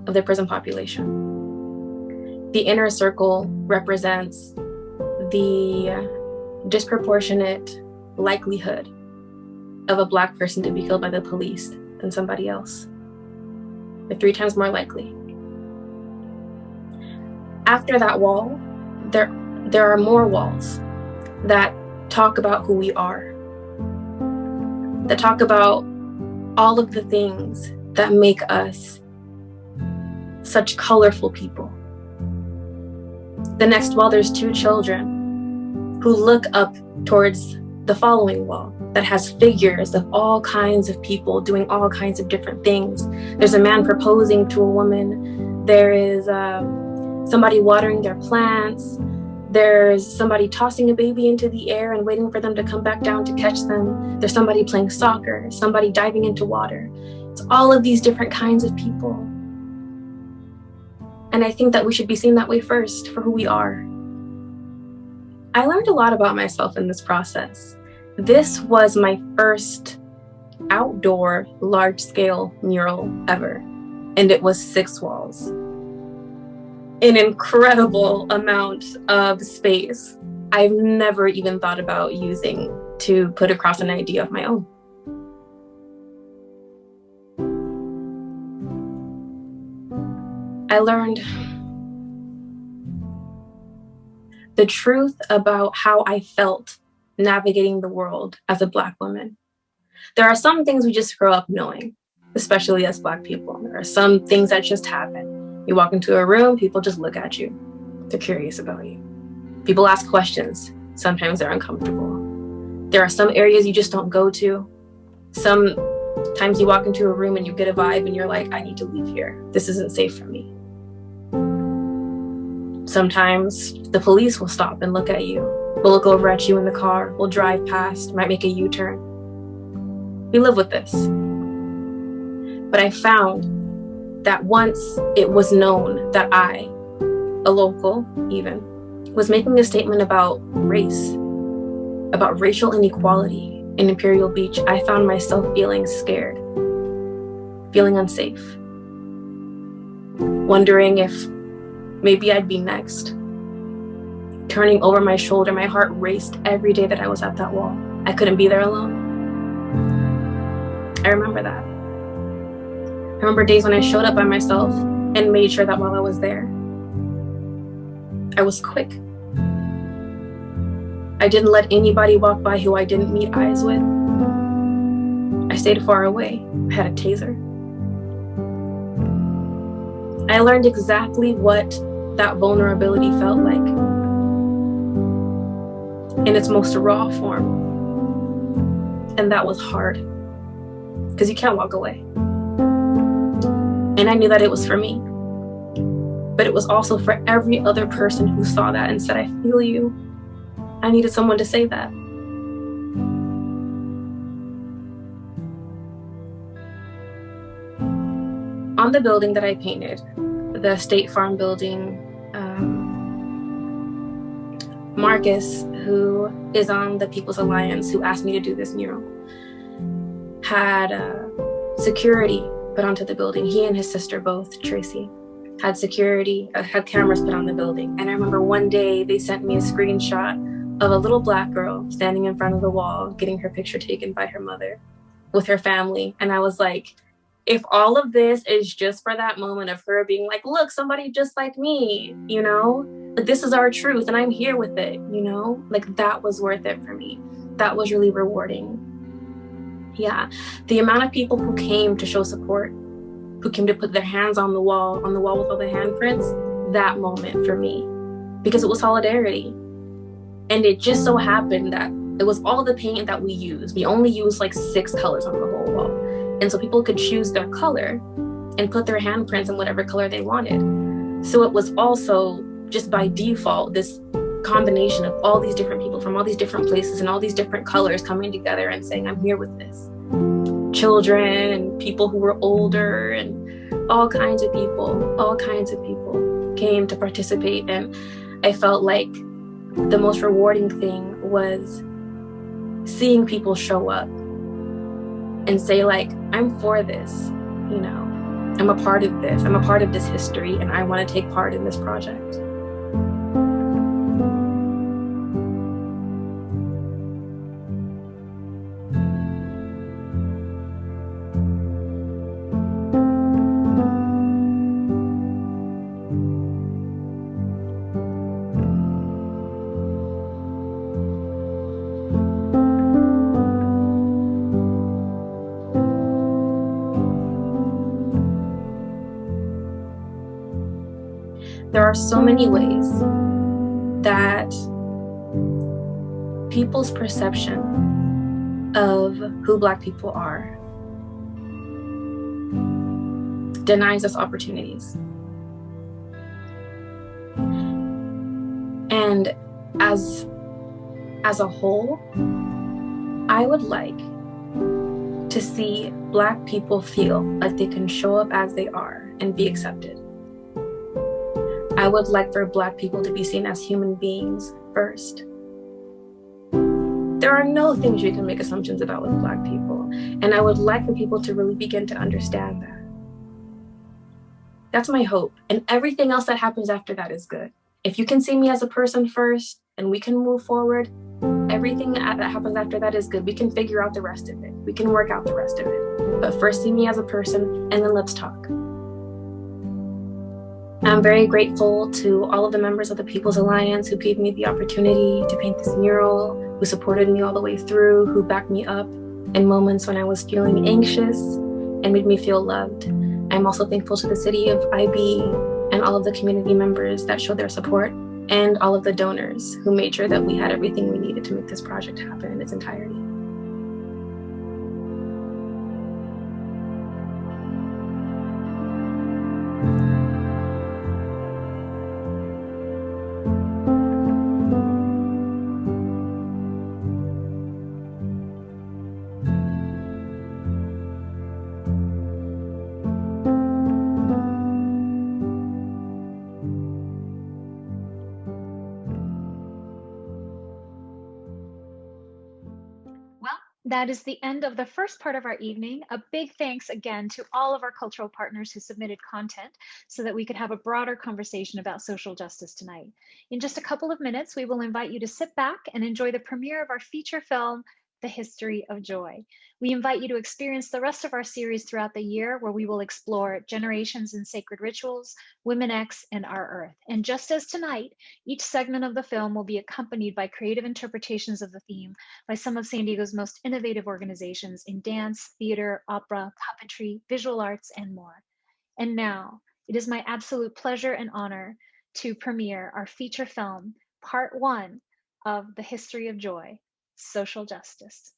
of the prison population. The inner circle represents the disproportionate likelihood of a Black person to be killed by the police than somebody else. They're 3 times more likely. After that wall, there are more walls that talk about who we are, that talk about all of the things that make us such colorful people. The next wall, there's 2 children who look up towards the following wall that has figures of all kinds of people doing all kinds of different things. There's a man proposing to a woman. There is somebody watering their plants. There's somebody tossing a baby into the air and waiting for them to come back down to catch them. There's somebody playing soccer, somebody diving into water. It's all of these different kinds of people. And I think that we should be seen that way first, for who we are. I learned a lot about myself in this process. This was my first outdoor large-scale mural ever, and it was 6 walls. An incredible amount of space I've never even thought about using to put across an idea of my own. I learned the truth about how I felt navigating the world as a Black woman. There are some things we just grow up knowing, especially as Black people. There are some things that just happen. You walk into a room, people just look at you. They're curious about you. People ask questions. Sometimes they're uncomfortable. There are some areas you just don't go to. Sometimes you walk into a room and you get a vibe and you're like, I need to leave here. This isn't safe for me. Sometimes the police will stop and look at you. We'll look over at you in the car. We'll drive past, might make a U-turn. We live with this. But I found that once it was known that I, a local even, was making a statement about race, about racial inequality in Imperial Beach, I found myself feeling scared, feeling unsafe, wondering if maybe I'd be next. Turning over my shoulder, my heart raced every day that I was at that wall. I couldn't be there alone. I remember that. I remember days when I showed up by myself and made sure that while I was there, I was quick. I didn't let anybody walk by who I didn't meet eyes with. I stayed far away. I had a taser. I learned exactly what that vulnerability felt like in its most raw form. And that was hard, because you can't walk away. And I knew that it was for me, but it was also for every other person who saw that and said, I feel you. I needed someone to say that. On the building that I painted, the State Farm building, Marcus, who is on the People's Alliance, who asked me to do this mural, had security put onto the building. He and his sister both, Tracy, had security, had cameras put on the building. And I remember one day they sent me a screenshot of a little Black girl standing in front of the wall, getting her picture taken by her mother with her family. And I was like, if all of this is just for that moment of her being like, look, somebody just like me, you know, like this is our truth and I'm here with it, you know, like that was worth it for me. That was really rewarding. Yeah, the amount of people who came to show support, who came to put their hands on the wall with all the handprints, that moment for me, because it was solidarity. And it just so happened that it was all the paint that we used. We only used like 6 colors on the whole wall. And so people could choose their color and put their handprints in whatever color they wanted. So it was also just by default, this combination of all these different people from all these different places and all these different colors coming together and saying, I'm here with this. Children and people who were older and all kinds of people came to participate. And I felt like the most rewarding thing was seeing people show up and say, like, I'm for this, you know, I'm a part of this, I'm a part of this history, and I want to take part in this project. There are so many ways that people's perception of who Black people are denies us opportunities. And as a whole, I would like to see Black people feel like they can show up as they are and be accepted. I would like for Black people to be seen as human beings first. There are no things you can make assumptions about with Black people, and I would like for people to really begin to understand that. That's my hope, and everything else that happens after that is good. If you can see me as a person first, and we can move forward, everything that happens after that is good. We can figure out the rest of it. We can work out the rest of it. But first see me as a person, and then let's talk. I'm very grateful to all of the members of the People's Alliance who gave me the opportunity to paint this mural, who supported me all the way through, who backed me up in moments when I was feeling anxious and made me feel loved. I'm also thankful to the city of IB and all of the community members that showed their support, and all of the donors who made sure that we had everything we needed to make this project happen in its entirety. That is the end of the first part of our evening. A big thanks again to all of our cultural partners who submitted content so that we could have a broader conversation about social justice tonight. In just a couple of minutes, we will invite you to sit back and enjoy the premiere of our feature film, The History of Joy. We invite you to experience the rest of our series throughout the year, where we will explore generations and sacred rituals, womxn, and our earth. And just as tonight, each segment of the film will be accompanied by creative interpretations of the theme by some of San Diego's most innovative organizations in dance, theater, opera, puppetry, visual arts, and more. And now, it is my absolute pleasure and honor to premiere our feature film, Part 1 of The History of Joy, Social Justice.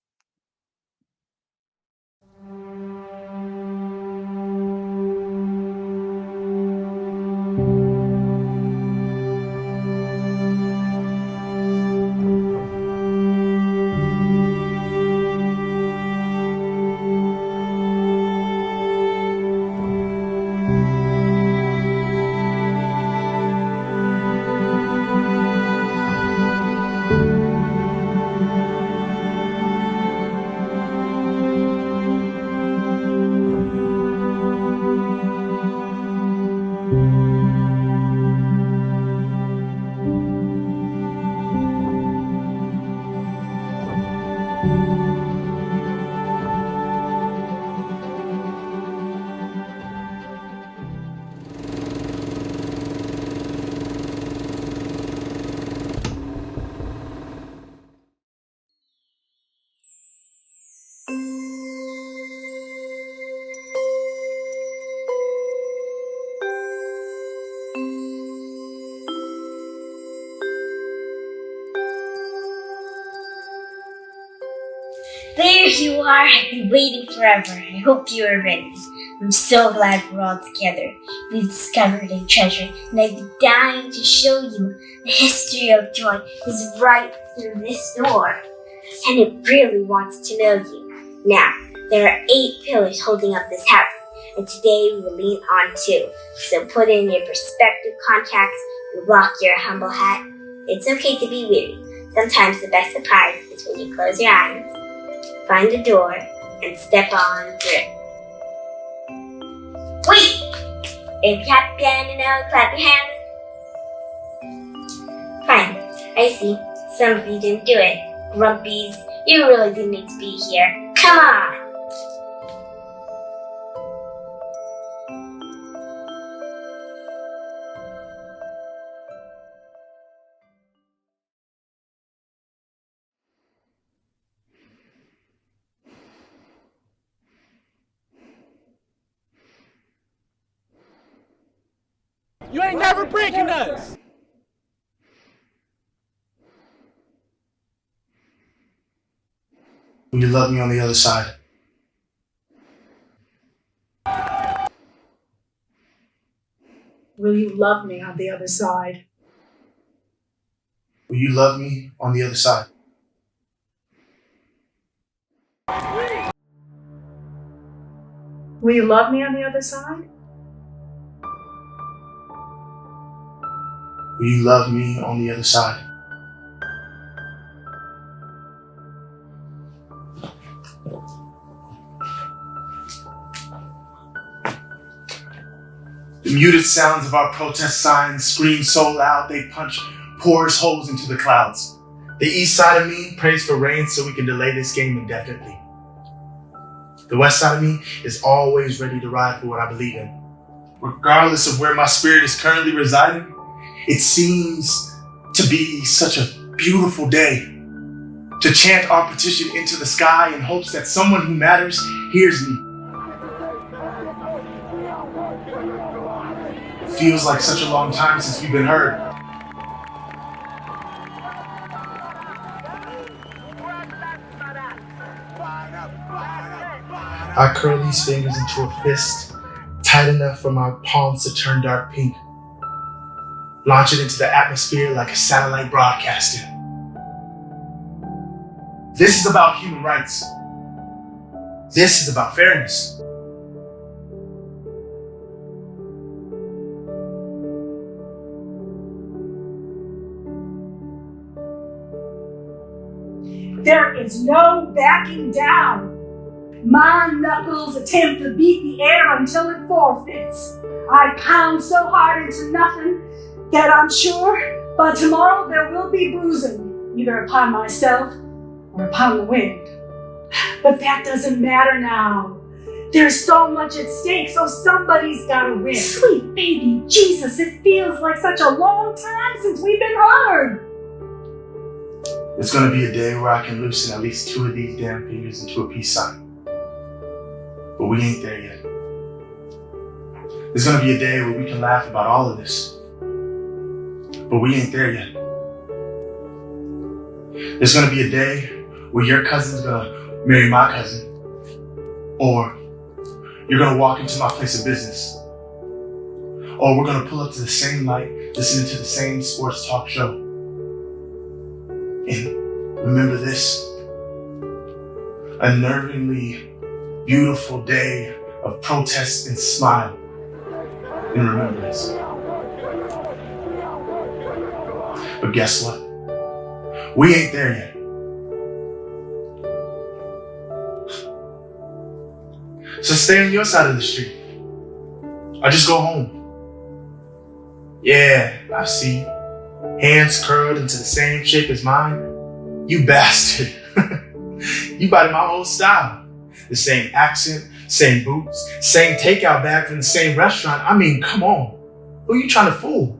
are. I've been waiting forever. I hope you are ready. I'm so glad we're all together. We've discovered a treasure, and I've been dying to show you. The history of joy is right through this door, and it really wants to know you. Now, there are 8 pillars holding up this house, and today we will lean on 2. So put in your perspective contacts and rock your humble hat. It's okay to be weary. Sometimes the best surprise is when you close your eyes, find the door, and step on through. Wait! If you have piano now, clap your hands. Fine, I see. Some of you didn't do it. Grumpies, you really didn't need to be here. Come on! You ain't never breaking us! Will you love me on the other side? Will you love me on the other side? Will you love me on the other side? Will you love me on the other side? Will you love me on the other side? The muted sounds of our protest signs scream so loud they punch porous holes into the clouds. The east side of me prays for rain so we can delay this game indefinitely. The west side of me is always ready to ride for what I believe in. Regardless of where my spirit is currently residing, it seems to be such a beautiful day to chant our petition into the sky in hopes that someone who matters hears me. It feels like such a long time since we've been heard. I curl these fingers into a fist, tight enough for my palms to turn dark pink. Launch it into the atmosphere like a satellite broadcaster. This is about human rights. This is about fairness. There is no backing down. My knuckles attempt to beat the air until it forfeits. I pound so hard into nothing that I'm sure by tomorrow there will be bruising, either upon myself or upon the wind. But that doesn't matter now. There's so much at stake, so somebody's gotta win. Sweet baby Jesus, it feels like such a long time since we've been heard. It's gonna be a day where I can loosen at least 2 of these damn fingers into a peace sign. But we ain't there yet. There's gonna be a day where we can laugh about all of this. But we ain't there yet. There's gonna be a day where your cousin's gonna marry my cousin. Or you're gonna walk into my place of business. Or we're gonna pull up to the same light, listening to the same sports talk show. And remember this, unnervingly beautiful day of protest and smile in remembrance. But guess what? We ain't there yet. So stay on your side of the street. Or just go home. Yeah, I see. Hands curled into the same shape as mine. You bastard. You bought my whole style. The same accent, same boots, same takeout bag from the same restaurant. I mean, come on. Who are you trying to fool?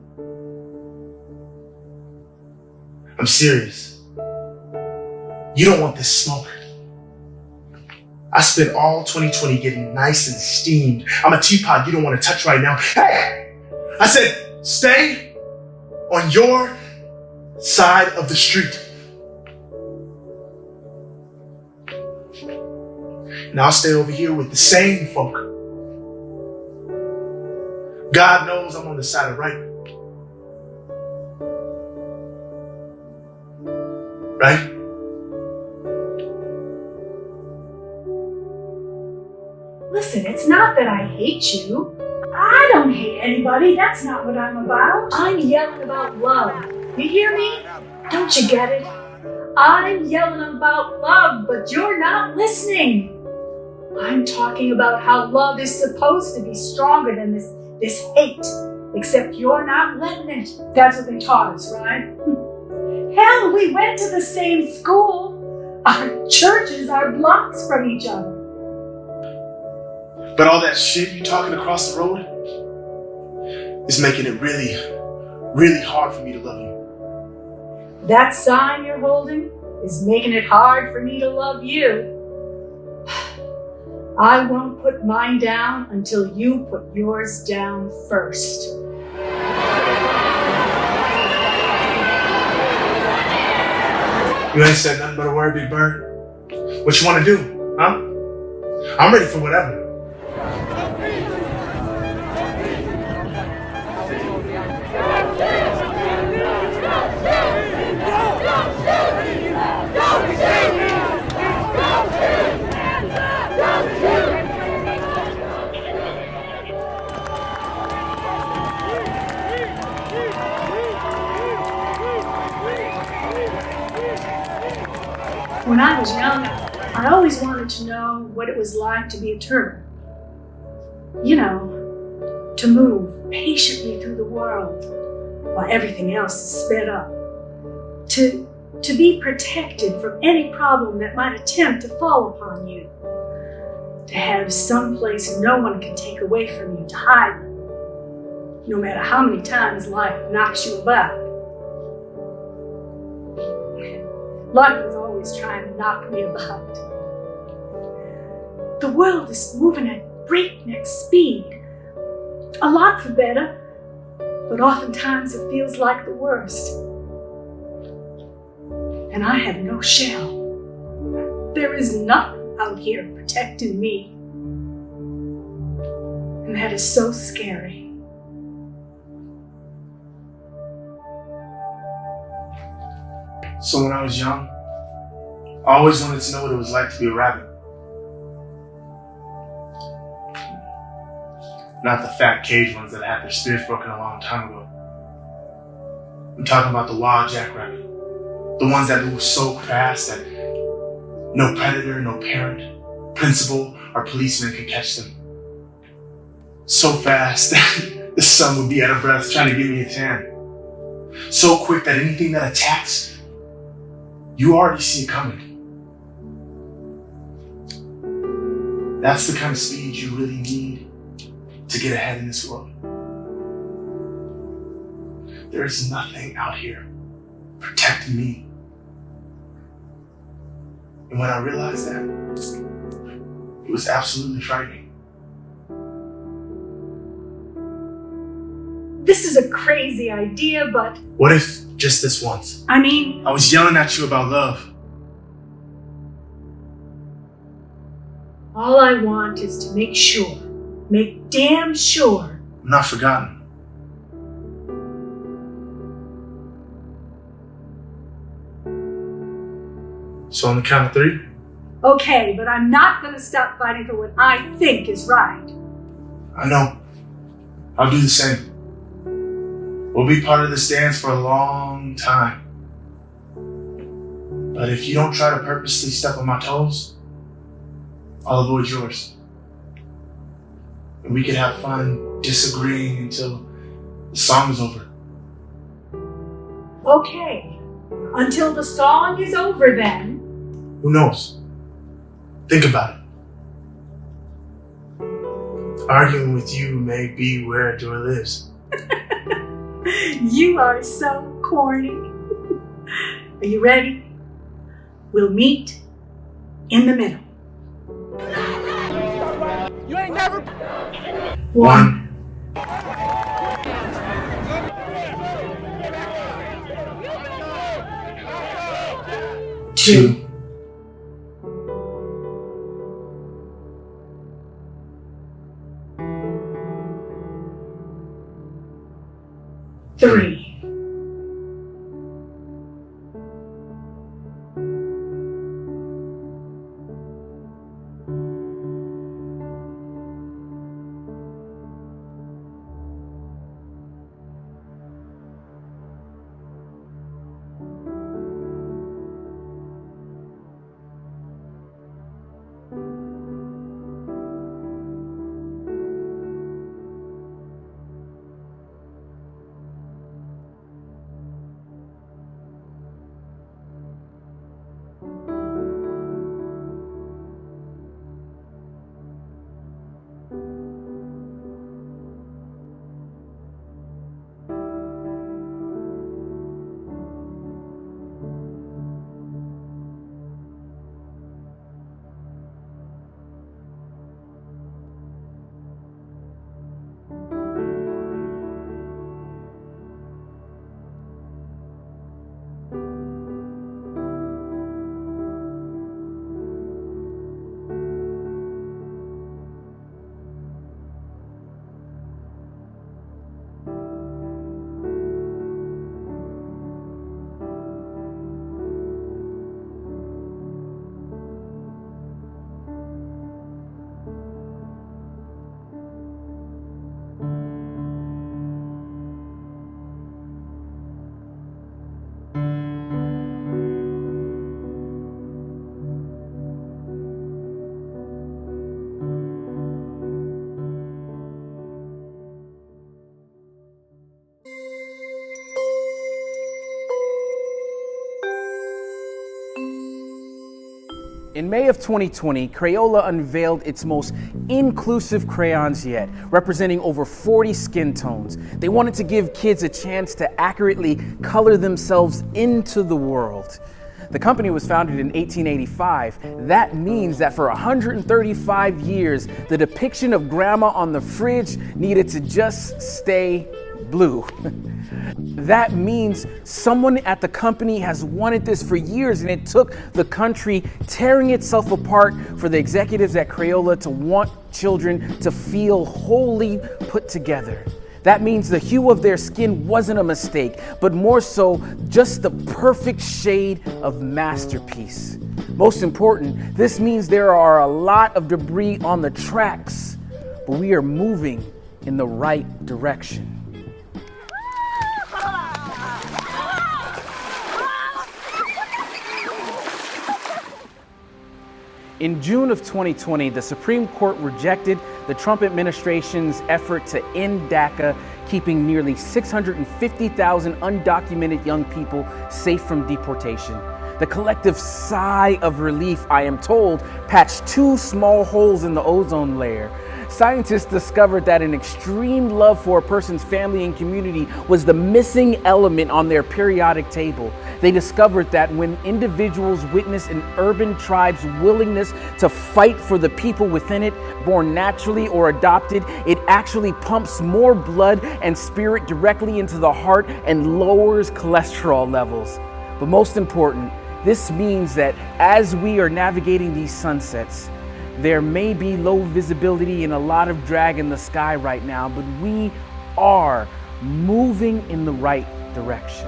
I'm serious. You don't want this smoke. I spent all 2020 getting nice and steamed. I'm a teapot you don't want to touch right now. Hey! I said, stay on your side of the street. and I'll stay over here with the same folk. God knows I'm on the side of right. Right? Listen, it's not that I hate you. I don't hate anybody. That's not what I'm about. I'm yelling about love. You hear me? Don't you get it? I'm yelling about love, but you're not listening. I'm talking about how love is supposed to be stronger than this hate, except you're not letting it. That's what they taught us, right? Hell, we went to the same school. Our churches are blocks from each other. But all that shit you talking across the road is making it really, really hard for me to love you. That sign you're holding is making it hard for me to love you. I won't put mine down until you put yours down first. You ain't said nothing but a word, Big Bird. What you want to do, huh? I'm ready for whatever. When I was young, I always wanted to know what it was like to be a turtle. You know, to move patiently through the world while everything else is sped up. To be protected from any problem that might attempt to fall upon you. To have some place no one can take away from you to hide, no matter how many times life knocks you about. Life is always trying to knock me about. The world is moving at breakneck speed. A lot for better, but oftentimes it feels like the worst. And I have no shell. There is nothing out here protecting me. And that is so scary. So when I was young, I always wanted to know what it was like to be a rabbit. Not the fat cage ones that had their spirits broken a long time ago. I'm talking about the wild jackrabbit. The ones that move so fast that no predator, no parent, principal, or policeman can catch them. So fast that the sun would be out of breath trying to give me a tan. So quick that anything that attacks, you already see it coming. That's the kind of speed you really need to get ahead in this world. There is nothing out here protecting me. And when I realized that, it was absolutely frightening. This is a crazy idea, but... What if just this once? I mean... I was yelling at you about love. All I want is to make damn sure. I'm not forgotten. So on the count of 3? Okay, but I'm not going to stop fighting for what I think is right. I know. I'll do the same. We'll be part of this dance for a long time. But if you don't try to purposely step on my toes, I'll avoid yours. And we can have fun disagreeing until the song is over. Okay, until the song is over then. Who knows? Think about it. Arguing with you may be where joy lives. You are so corny. Are you ready? We'll meet in the middle. You ain't never... 1. 2. 3. In May of 2020, Crayola unveiled its most inclusive crayons yet, representing over 40 skin tones. They wanted to give kids a chance to accurately color themselves into the world. The company was founded in 1885. That means that for 135 years, the depiction of grandma on the fridge needed to just stay blue. That means someone at the company has wanted this for years, and it took the country tearing itself apart for the executives at Crayola to want children to feel wholly put together. That means the hue of their skin wasn't a mistake, but more so just the perfect shade of masterpiece. Most important, this means there are a lot of debris on the tracks, but we are moving in the right direction. In June of 2020, the Supreme Court rejected the Trump administration's effort to end DACA, keeping nearly 650,000 undocumented young people safe from deportation. The collective sigh of relief, I am told, patched 2 small holes in the ozone layer. Scientists discovered that an extreme love for a person's family and community was the missing element on their periodic table. They discovered that when individuals witness an urban tribe's willingness to fight for the people within it, born naturally or adopted, it actually pumps more blood and spirit directly into the heart and lowers cholesterol levels. But most important, this means that as we are navigating these sunsets, there may be low visibility and a lot of drag in the sky right now, but we are moving in the right direction.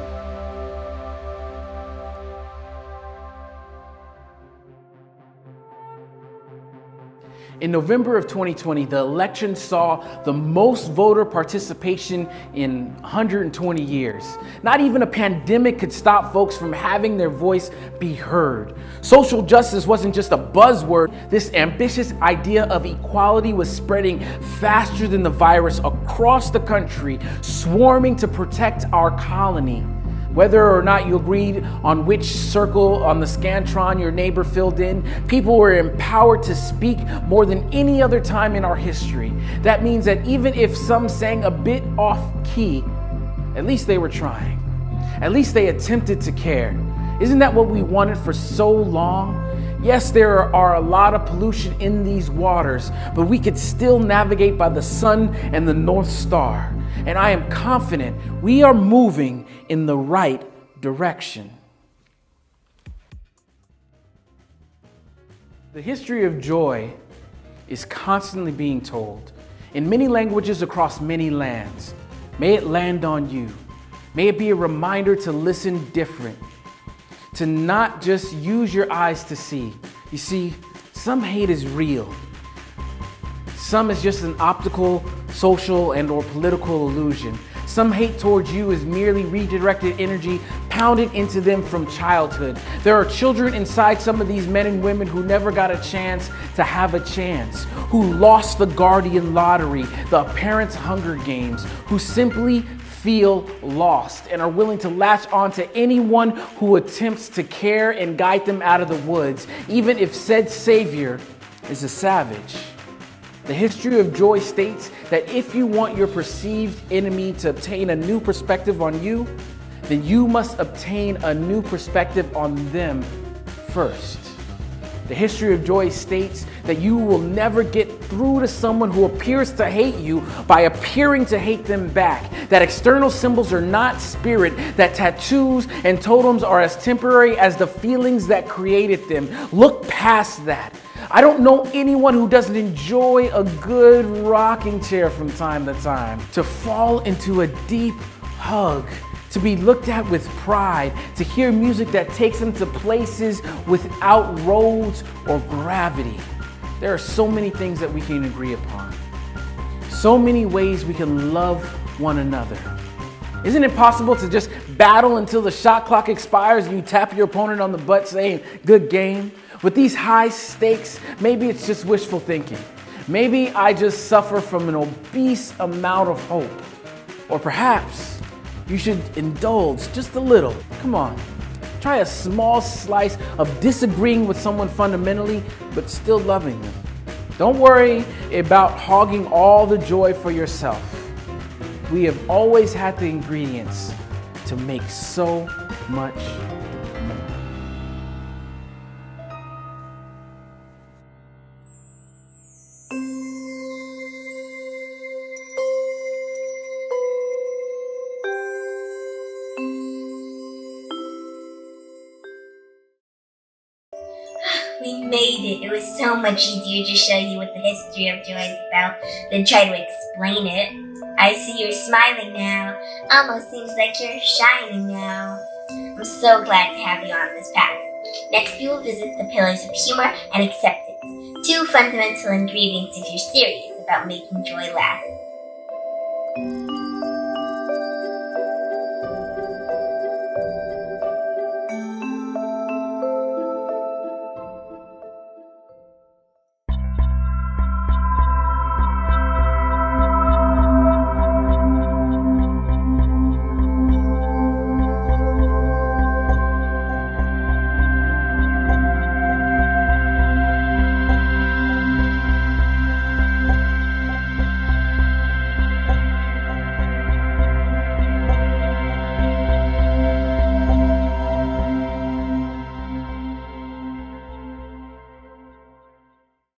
In November of 2020, the election saw the most voter participation in 120 years. Not even a pandemic could stop folks from having their voice be heard. Social justice wasn't just a buzzword. This ambitious idea of equality was spreading faster than the virus across the country, swarming to protect our colony. Whether or not you agreed on which circle on the Scantron your neighbor filled in, people were empowered to speak more than any other time in our history. That means that even if some sang a bit off key, at least they were trying. At least they attempted to care. Isn't that what we wanted for so long? Yes, there are a lot of pollution in these waters, but we could still navigate by the sun and the North Star. And I am confident we are moving in the right direction. The history of joy is constantly being told in many languages across many lands. May it land on you. May it be a reminder to listen different, to not just use your eyes to see. You see, some hate is real. Some is just an optical, social, and/or political illusion. Some hate towards you is merely redirected energy pounded into them from childhood. There are children inside some of these men and women who never got a chance to have a chance, who lost the guardian lottery, the parents' Hunger Games, who simply feel lost and are willing to latch on to anyone who attempts to care and guide them out of the woods, even if said savior is a savage. The history of joy states that if you want your perceived enemy to obtain a new perspective on you, then you must obtain a new perspective on them first. The history of joy states that you will never get through to someone who appears to hate you by appearing to hate them back. That external symbols are not spirit, that tattoos and totems are as temporary as the feelings that created them. Look past that. I don't know anyone who doesn't enjoy a good rocking chair from time to time, to fall into a deep hug, to be looked at with pride, to hear music that takes them to places without roads or gravity. There are so many things that we can agree upon. So many ways we can love one another. Isn't it possible to just battle until the shot clock expires and you tap your opponent on the butt saying, "Good game"? With these high stakes, maybe it's just wishful thinking. Maybe I just suffer from an obese amount of hope. Or perhaps you should indulge just a little. Come on, try a small slice of disagreeing with someone fundamentally, but still loving them. Don't worry about hogging all the joy for yourself. We have always had the ingredients to make so much more. We made it. It was so much easier to show you what the history of joy is about than try to explain it. I see you're smiling now. Almost seems like you're shining now. I'm so glad to have you on this path. Next we will visit the pillars of humor and acceptance, 2 fundamental ingredients if you're serious about making joy last.